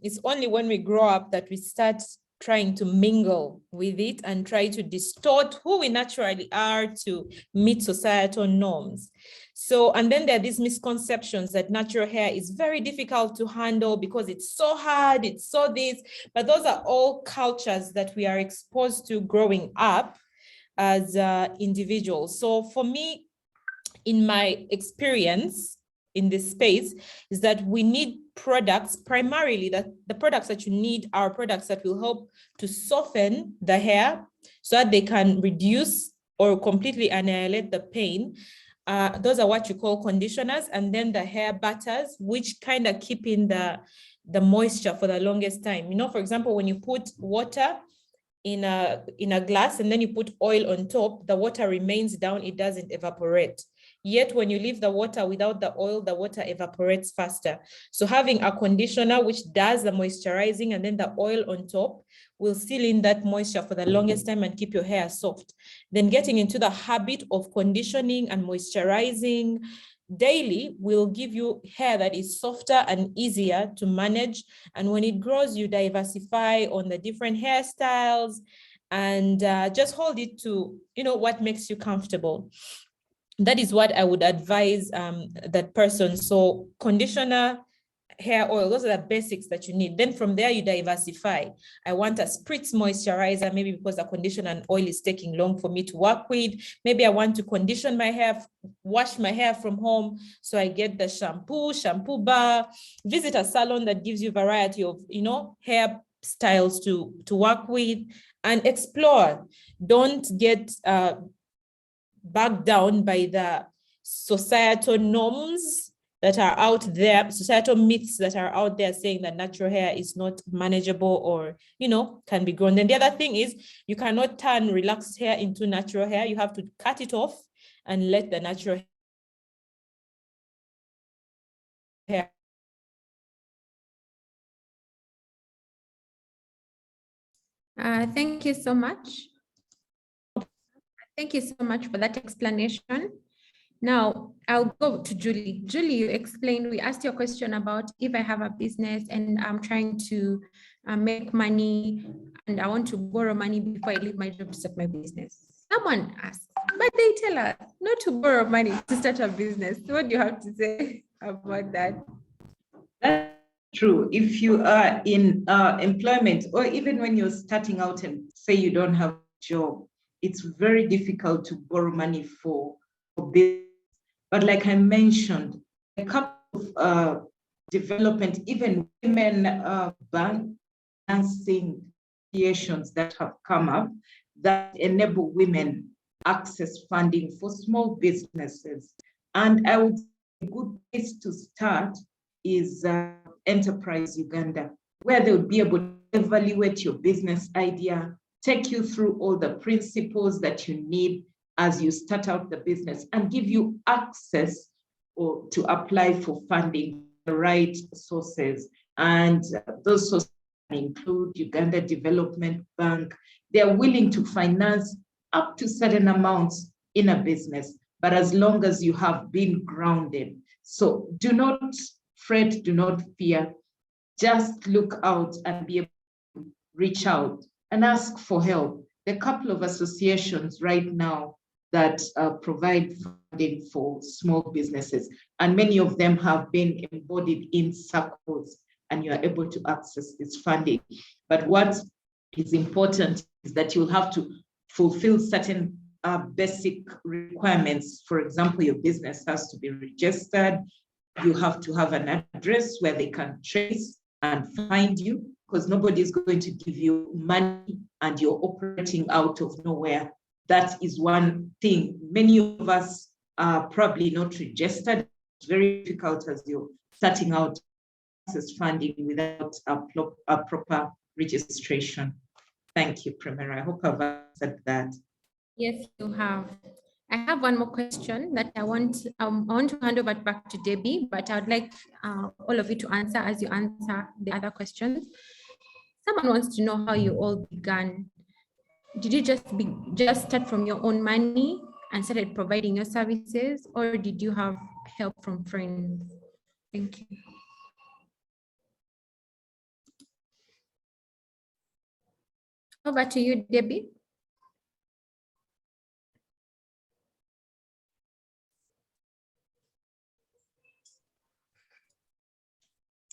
it's only when we grow up that we start trying to mingle with it and try to distort who we naturally are to meet societal norms. So, and then there are these misconceptions that natural hair is very difficult to handle because it's so hard, it's so this, but those are all cultures that we are exposed to growing up as individuals. So for me, in my experience in this space, is that we need products, primarily that the products that you need are products that will help to soften the hair so that they can reduce or completely annihilate the pain. Those are what you call conditioners, and then the hair butters, which kind of keep in the moisture for the longest time. For example, when you put water in a glass and then you put oil on top, the water remains down, it doesn't evaporate. Yet when you leave the water without the oil, the water evaporates faster. So having a conditioner which does the moisturizing and then the oil on top will seal in that moisture for the longest time and keep your hair soft. Then getting into the habit of conditioning and moisturizing daily will give you hair that is softer and easier to manage. And when it grows, you diversify on the different hairstyles and just hold it to, what makes you comfortable. That is what I would advise that person. So conditioner, hair oil, those are the basics that you need. Then from there, you diversify. I want a spritz moisturizer, maybe because the conditioner and oil is taking long for me to work with. Maybe I want to condition my hair, wash my hair from home. So I get the shampoo bar, visit a salon that gives you variety of, hair styles to work with and explore. Don't get backed down by the societal norms that are out there, societal myths that are out there saying that natural hair is not manageable or, can be grown. Then the other thing is you cannot turn relaxed hair into natural hair. You have to cut it off and let the natural hair. Thank you so much. Thank you so much for that explanation. Now I'll go to Julie. Julie, you explained, we asked you a question about if I have a business and I'm trying to make money and I want to borrow money before I leave my job to start my business. Someone asked, but they tell us not to borrow money to start a business. What do you have to say? about that. That's true. If you are in employment, or even when you're starting out and say you don't have a job, it's very difficult to borrow money for business. But like I mentioned, a couple of development, even women bank financing associations that have come up that enable women access funding for small businesses. And I would say a good place to start is Enterprise Uganda, where they would be able to evaluate your business idea, take you through all the principles that you need as you start out the business, and give you access to apply for funding, the right sources. And those sources include Uganda Development Bank. They are willing to finance up to certain amounts in a business, but as long as you have been grounded. So do not fret, do not fear. Just look out and be able to reach out and ask for help. There are a couple of associations right now that provide funding for small businesses, and many of them have been embodied in circles, and you are able to access this funding. But what is important is that you'll have to fulfill certain basic requirements. For example, your business has to be registered. You have to have an address where they can trace and find you, because nobody's going to give you money and you're operating out of nowhere. That is one thing. Many of us are probably not registered. It's very difficult as you're starting out access funding without a proper registration. Thank you, Primera. I hope I've answered that. Yes, you have. I have one more question that I want to hand over back to Debbie, but I would like all of you to answer as you answer the other questions. Someone wants to know how you all began. Did you just start from your own money and started providing your services, or did you have help from friends? Thank you. Over to you, Debbie.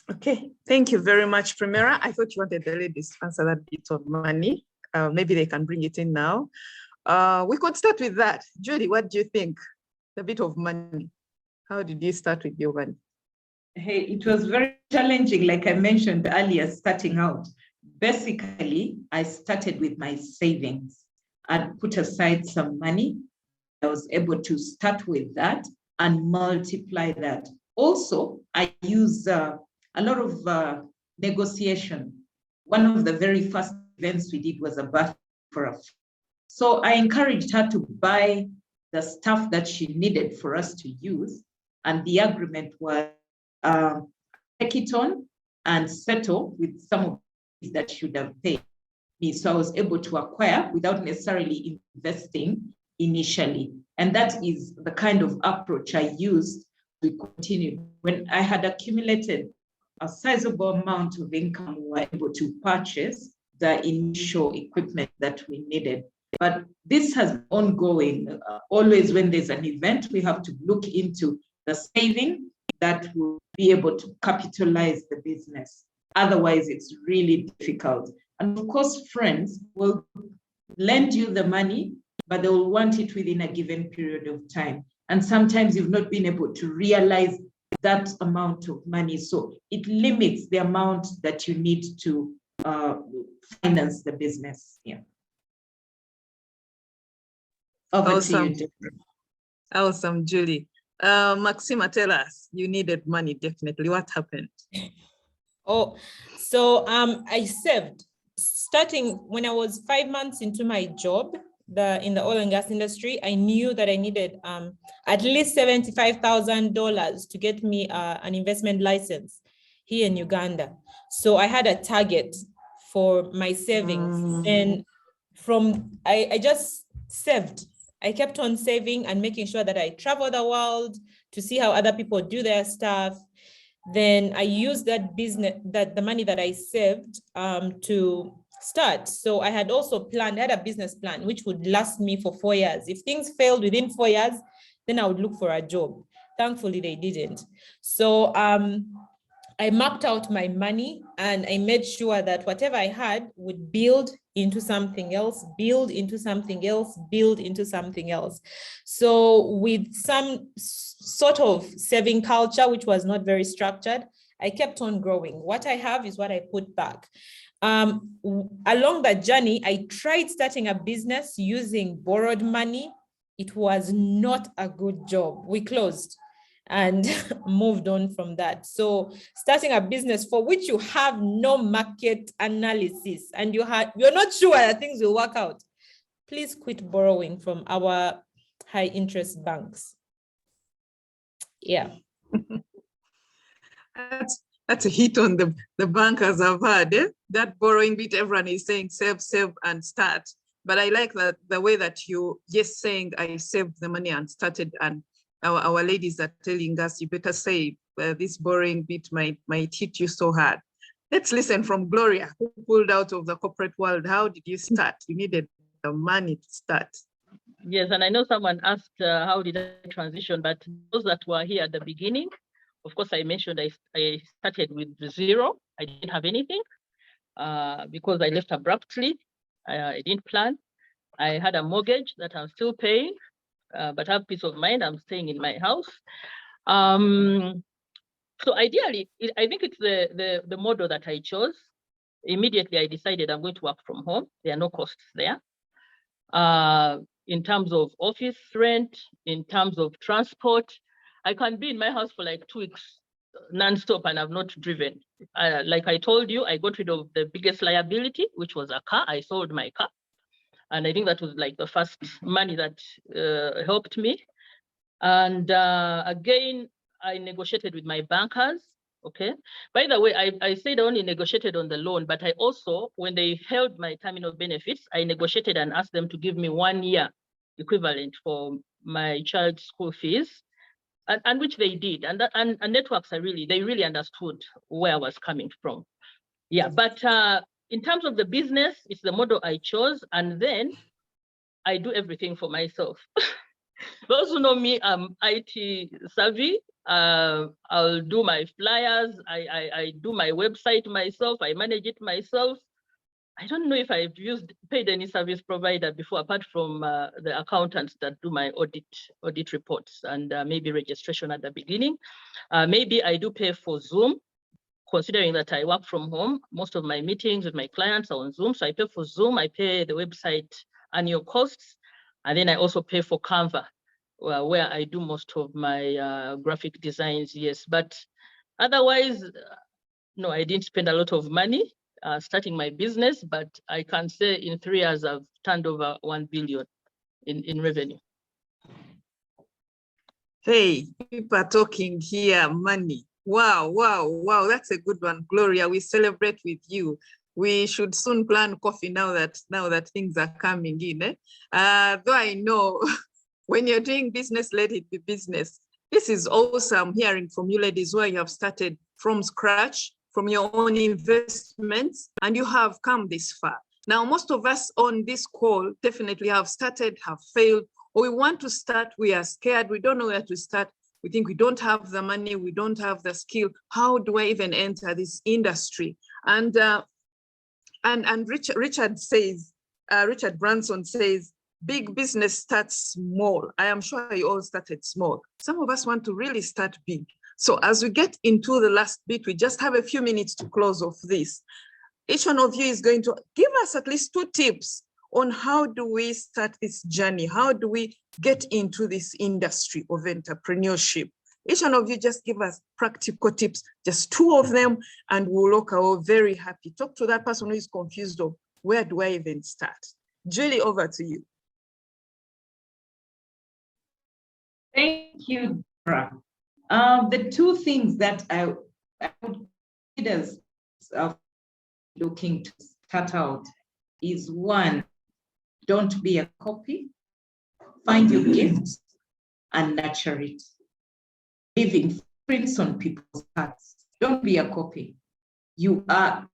Okay, thank you very much, Primera. I thought you wanted the ladies to answer that bit on money. Maybe they can bring it in now. We could start with that. Judy, what do you think? The bit of money. How did you start with your money? Hey, it was very challenging, like I mentioned earlier, starting out. Basically, I started with my savings. I'd put aside some money. I was able to start with that and multiply that. Also, I use a lot of negotiation. One of the very first events we did was a birthday for a friend. So I encouraged her to buy the stuff that she needed for us to use. And the agreement was take it on and settle with some of these that should have paid me. So I was able to acquire without necessarily investing initially. And that is the kind of approach I used to continue. When I had accumulated a sizable amount of income, we were able to purchase the initial equipment that we needed. But this has ongoing. Always when there's an event, we have to look into the saving that will be able to capitalize the business. Otherwise, it's really difficult. And of course, friends will lend you the money, but they will want it within a given period of time. And sometimes you've not been able to realize that amount of money. So it limits the amount that you need to finance the business. Yeah. Over to you, Deborah. Awesome, Julie. Maxima, tell us, you needed money, definitely. What happened? Oh, so I saved starting when I was 5 months into my job in the oil and gas industry. I knew that I needed at least $75,000 to get me an investment license here in Uganda. So I had a target for my savings, and I just saved. I kept on saving and making sure that I travel the world to see how other people do their stuff. Then I used that the money that I saved to start. So I had also had a business plan, which would last me for 4 years. If things failed within 4 years, then I would look for a job. Thankfully, they didn't. So I mapped out my money and I made sure that whatever I had would build into something else, build into something else, build into something else. So with some sort of saving culture, which was not very structured, I kept on growing. What I have is what I put back. Along that journey, I tried starting a business using borrowed money. It was not a good job. We closed and moved on from that. So starting a business for which you have no market analysis and you're not sure that things will work out, please quit borrowing from our high interest banks. Yeah. That's a hit on the bankers I've had. That borrowing bit, everyone is saying save, save, and start. But I like that the way that you just saying I saved the money and started, and our ladies are telling us you better save. This borrowing bit might hit you so hard. Let's listen from Gloria, who pulled out of the corporate world. How did you start? You needed the money to start. Yes, and I know someone asked how did I transition, but those that were here at the beginning, of course, I mentioned I started with zero. I didn't have anything because I left abruptly. I didn't plan. I had a mortgage that I'm still paying, but I have peace of mind. I'm staying in my house. So ideally, I think it's the model that I chose. Immediately, I decided I'm going to work from home. There are no costs there. In terms of office rent, in terms of transport, I can be in my house for like 2 weeks non-stop and I've not driven. Like I told you, I got rid of the biggest liability, which was a car. I sold my car. And I think that was like the first money that helped me. And again, I negotiated with my bankers. Okay. By the way, I said I only negotiated on the loan, but I also, when they held my terminal benefits, I negotiated and asked them to give me 1 year equivalent for my child's school fees, and which they did. And networks they really understood where I was coming from. Yeah, but in terms of the business, it's the model I chose, and then I do everything for myself. Those who know me, I'm IT savvy. I'll do my flyers. I do my website myself. I manage it myself. I don't know if I've paid any service provider before, apart from the accountants that do my audit reports and maybe registration at the beginning. Maybe I do pay for Zoom, considering that I work from home. Most of my meetings with my clients are on Zoom. So I pay for Zoom, I pay the website annual costs, and then I also pay for Canva, where I do most of my graphic designs, yes. But otherwise, no, I didn't spend a lot of money starting my business, but I can say in 3 years, I've turned over 1 billion in revenue. Hey, people are talking here, money. Wow, wow, wow, that's a good one, Gloria. We celebrate with you. We should soon plan coffee now that things are coming in. Though I know when you're doing business, let it be business. This is awesome hearing from you ladies where you have started from scratch, from your own investments, and you have come this far. Now, most of us on this call definitely have started, have failed, or we want to start, we are scared, we don't know where to start. We think we don't have the money, we don't have the skill. How do I even enter this industry? And Richard Branson says, big business starts small. I am sure you all started small. Some of us want to really start big. So as we get into the last bit, we just have a few minutes to close off this. Each one of you is going to give us at least 2 tips on how do we start this journey? How do we get into this industry of entrepreneurship? Each one of you just give us practical tips, just 2 of them, and we'll look all very happy. Talk to that person who is confused of where do I even start? Julie, over to you. Thank you, Dora. The 2 things that I would consider looking to start out is 1, don't be a copy, find your gifts and nurture it. Leaving prints on people's hearts. Don't be a copy. You have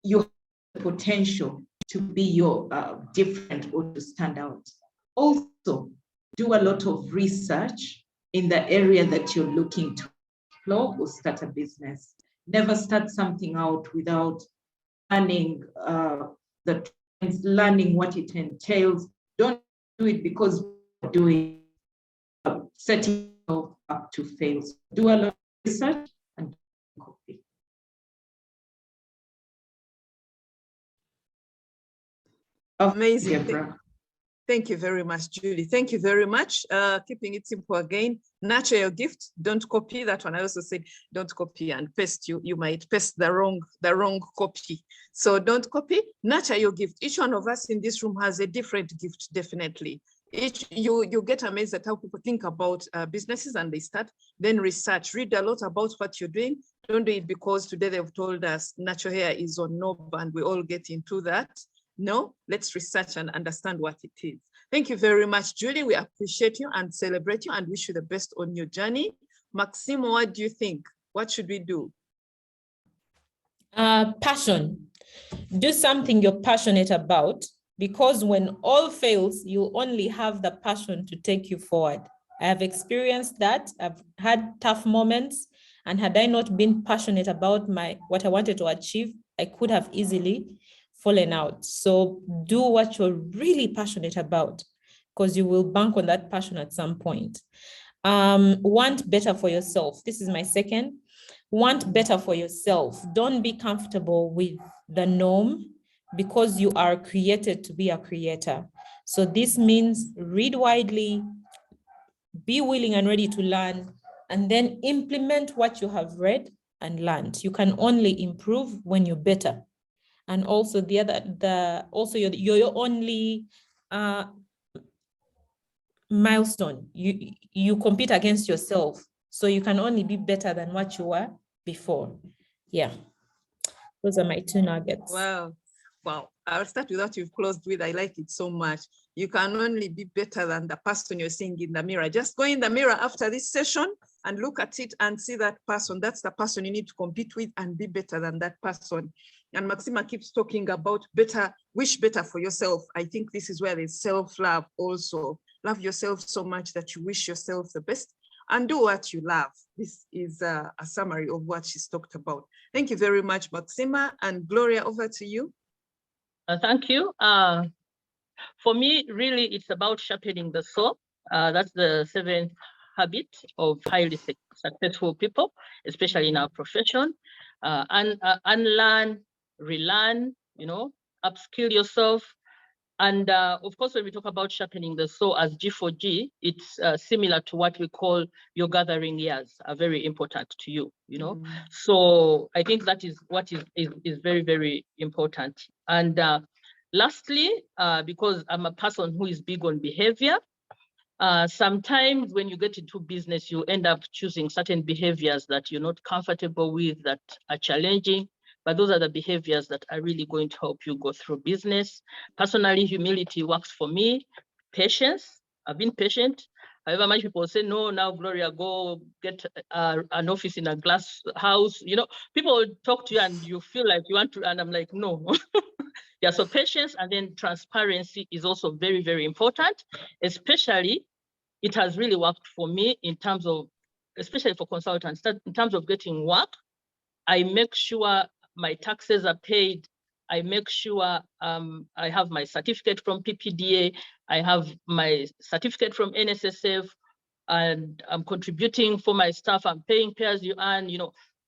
the potential to be your different or to stand out. Also, do a lot of research in the area that you're looking to explore or start a business. Never start something out without learning the trends, learning what it entails. Don't do it because you're doing setting yourself up to fail. So do a lot of research and copy. Amazing. Deborah. Thank you very much, Julie. Thank you very much. Keeping it simple again, nurture your gift. Don't copy that one. I also said, don't copy and paste. You might paste the wrong copy. So don't copy, nurture your gift. Each one of us in this room has a different gift, definitely. You get amazed at how people think about businesses and they start, then research, read a lot about what you're doing. Don't do it because today they've told us natural hair is on knob and we all get into that. No, let's research and understand what it is. Thank you very much, Julie. We appreciate you and celebrate you and wish you the best on your journey. Maxima, what do you think? What should we do? Passion. Do something you're passionate about, because when all fails, you only have the passion to take you forward. I have experienced that. I've had tough moments, and had I not been passionate about what I wanted to achieve, I could have easily fallen out. So do what you're really passionate about, because you will bank on that passion at some point. Want better for yourself. This is my second. Want better for yourself. Don't be comfortable with the norm, because you are created to be a creator. So this means read widely, be willing and ready to learn, and then implement what you have read and learned. You can only improve when you're better. And also your only milestone. You compete against yourself, so you can only be better than what you were before. Yeah, those are my 2 nuggets. Wow. I'll start with what you've closed with. I like it so much. You can only be better than the person you're seeing in the mirror. Just go in the mirror after this session and look at it and see that person. That's the person you need to compete with and be better than that person. And Maxima keeps talking about better, wish better for yourself. I think this is where there's self-love also. Love yourself so much that you wish yourself the best and do what you love. This is a summary of what she's talked about. Thank you very much, Maxima. And Gloria, over to you. Thank you. For me, really, it's about sharpening the saw. That's the 7th habit of highly successful people, especially in our profession. Unlearn, relearn, upskill yourself. And of course, when we talk about sharpening the saw as G4G, it's similar to what we call your gathering years are very important to you, So I think that is what is very, very important. And lastly, because I'm a person who is big on behavior, sometimes when you get into business, you end up choosing certain behaviors that you're not comfortable with, that are challenging. But those are the behaviors that are really going to help you go through business. Personally, humility works for me. Patience, I've been patient. However much people say, no, now Gloria, go get an office in a glass house. People talk to you and you feel like you want to, and I'm like, no. Yeah, so patience and then transparency is also very, very important. Especially, it has really worked for me in terms of, especially for consultants, in terms of getting work. I make sure my taxes are paid. I make sure I have my certificate from PPDA. I have my certificate from NSSF, and I'm contributing for my staff. I'm paying pay as you earn.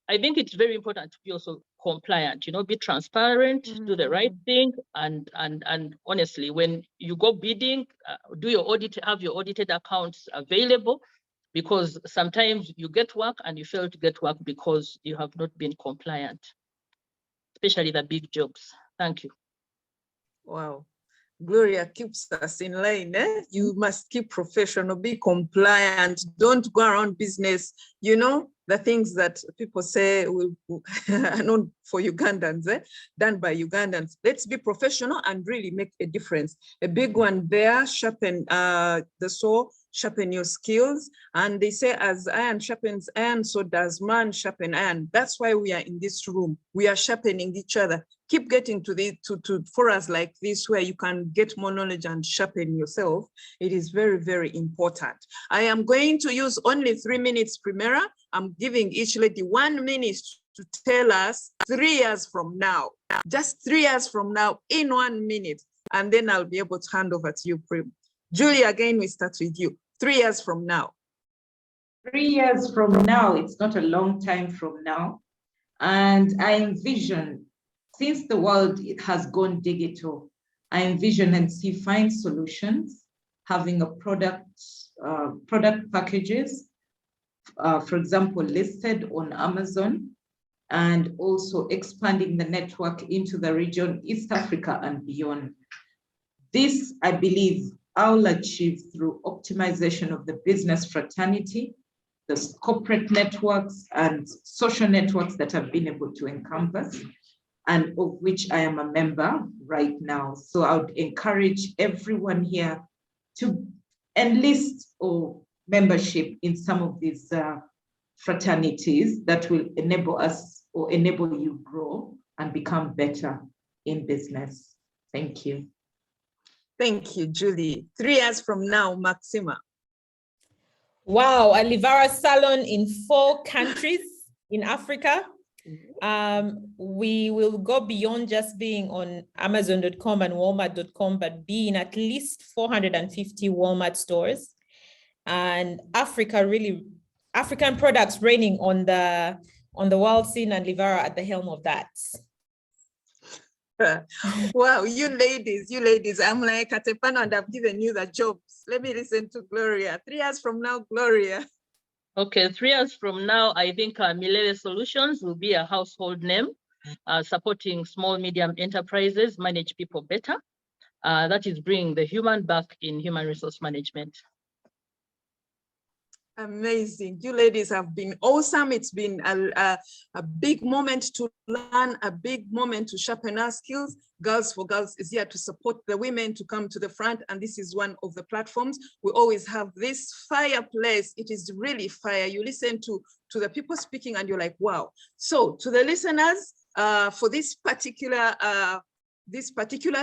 I think it's very important to be also compliant. Be transparent, do the right thing, and honestly, when you go bidding, do your audit, have your audited accounts available. Because sometimes you get work and you fail to get work because you have not been compliant, especially the big jobs. Thank you. Wow. Gloria keeps us in line. You must keep professional, be compliant. Don't go around business. The things that people say are not for Ugandans, done by Ugandans. Let's be professional and really make a difference. A big one there, sharpen the saw. sharpen your skills. And they say, as iron sharpens iron, so does man sharpen iron. That's why we are in this room. We are sharpening each other. Keep getting to forums like this where you can get more knowledge and sharpen yourself. It is very, very important. I am going to use only 3 minutes, Primera. I'm giving each lady 1 minute to tell us 3 years from now, just 3 years from now in 1 minute, and then I'll be able to hand over to you, Prim. Julie, again, we start with you. 3 years from now. 3 years from now, it's not a long time from now. And I envision, since the world has gone digital, I envision and see fine solutions, having a product packages, for example, listed on Amazon, and also expanding the network into the region, East Africa and beyond. This, I believe, I'll achieve through optimization of the business fraternity, the corporate networks and social networks that I've been able to encompass, and of which I am a member right now. So I would encourage everyone here to enlist or membership in some of these fraternities that will enable us or enable you grow and become better in business. Thank you. Thank you, Julie. 3 years from now, Maxima. Wow, a Livara salon in 4 countries in Africa. We will go beyond just being on Amazon.com and Walmart.com, but be in at least 450 Walmart stores. And African products reigning on the world scene, and Livara at the helm of that. Wow, you ladies, I'm like Atepano and I've given you the jobs. Let me listen to Gloria. 3 years from now, Gloria. Okay, 3 years from now, I think Milele Solutions will be a household name, supporting small, medium enterprises, manage people better. That is bringing the human back in human resource management. Amazing. You ladies have been awesome. It's been a big moment to learn, a big moment to sharpen our skills. Girls for Girls is here to support the women to come to the front, and this is one of the platforms. We always have this fireplace. It is really fire. You listen to the people speaking and you're like, wow. So to the listeners, for this particular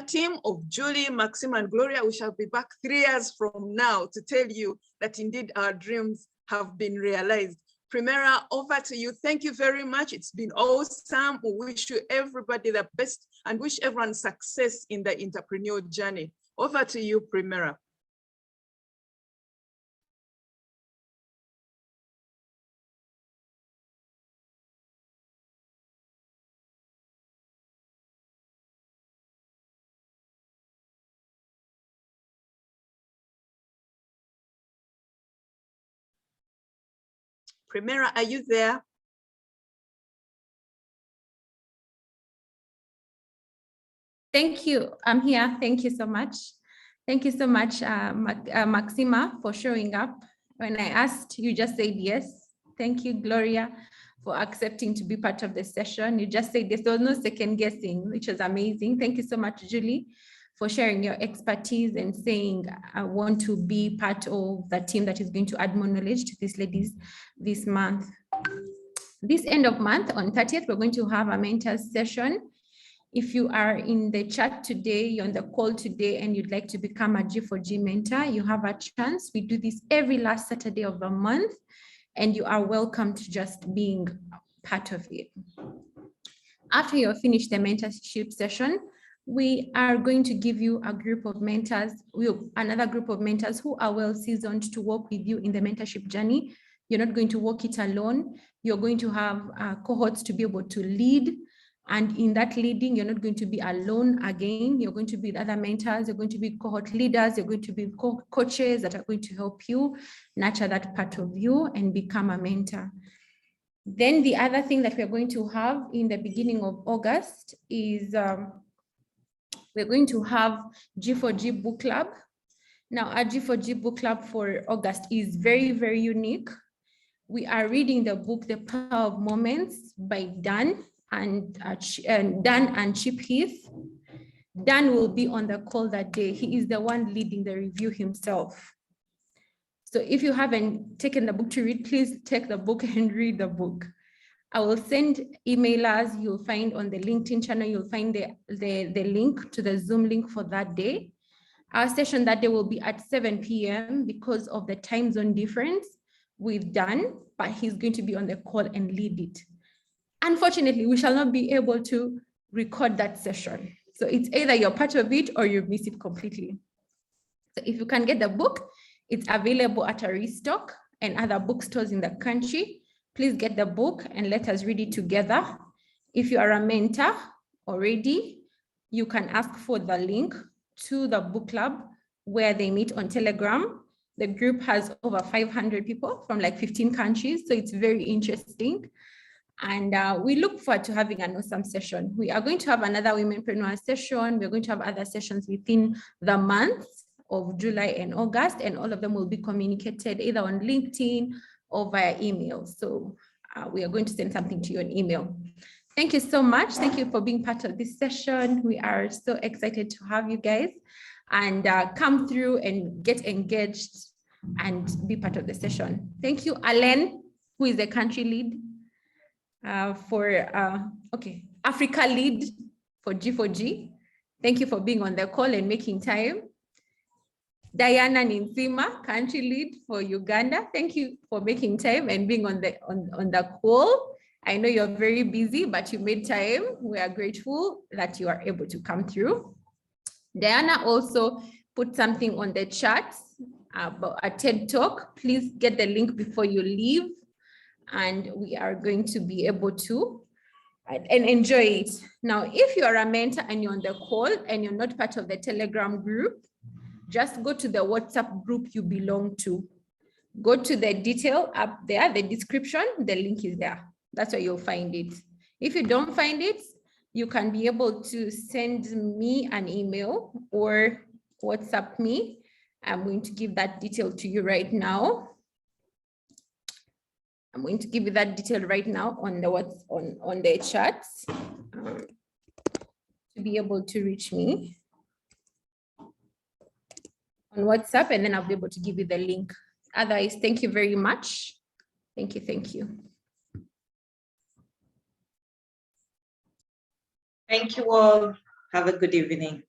team of Julie, Maxima, and Gloria, we shall be back 3 years from now to tell you that indeed our dreams have been realized. Primera, over to you. Thank you very much. It's been awesome. We wish you everybody the best and wish everyone success in the entrepreneurial journey. Over to you, Primera. Primera, are you there? Thank you. I'm here. Thank you so much. Thank you so much, Maxima, for showing up. When I asked, you just said yes. Thank you, Gloria, for accepting to be part of the session. You just said yes. There was no second guessing, which was amazing. Thank you so much, Julie, for sharing your expertise and saying, I want to be part of the team that is going to add more knowledge to these ladies this month. This end of month, on 30th, we're going to have a mentors session. If you are in the chat today, you're on the call today, and you'd like to become a G4G mentor, you have a chance. We do this every last Saturday of the month, and you are welcome to just being part of it. After you finish the mentorship session, we are going to give you a group of mentors, another group of mentors who are well seasoned to work with you in the mentorship journey. You're not going to walk it alone. You're going to have cohorts to be able to lead. And in that leading, you're not going to be alone again. You're going to be with other mentors. You're going to be cohort leaders. You're going to be coaches that are going to help you nurture that part of you and become a mentor. Then the other thing that we're going to have in the beginning of August is we're going to have G4G book club. Now, our G4G book club for August is very, very unique. We are reading the book, The Power of Moments by Dan and Chip Heath. Dan will be on the call that day. He is the one leading the review himself. So if you haven't taken the book to read, please take the book and read the book. I will send emailers, you'll find on the LinkedIn channel, you'll find the link to the Zoom link for that day. Our session that day will be at 7 p.m. because of the time zone difference with Dan, but he's going to be on the call and lead it. Unfortunately, we shall not be able to record that session. So it's either you're part of it or you miss it completely. So if you can get the book, it's available at a restock and other bookstores in the country. Please get the book and let us read it together. If you are a mentor already, you can ask for the link to the book club where they meet on Telegram. The group has over 500 people from like 15 countries, so it's very interesting. And we look forward to having an awesome session. We are going to have another Womenpreneur session. We're going to have other sessions within the months of July and August, and all of them will be communicated either on LinkedIn or via email. So we are going to send something to you on email. Thank you so much. Thank you for being part of this session. We are so excited to have you guys, and come through and get engaged and be part of the session. Thank you, Alain, who is the country lead Africa lead for G4G. Thank you for being on the call and making time. Diana Nsimenta, country lead for Uganda. Thank you for making time and being on the call. I know you're very busy, but you made time. We are grateful that you are able to come through. Diana also put something on the chat about a TED Talk. Please get the link before you leave, and we are going to be able to and enjoy it. Now, if you are a mentor and you're on the call and you're not part of the Telegram group, just go to the WhatsApp group you belong to. Go to the detail up there, the description, the link is there. That's where you'll find it. If you don't find it, you can be able to send me an email or WhatsApp me. I'm going to give that detail to you right now. I'm going to give you that detail right now on the chat to be able to reach me on WhatsApp, and then I'll be able to give you the link. Otherwise, thank you very much. Thank you. Thank you. Thank you all. Have a good evening.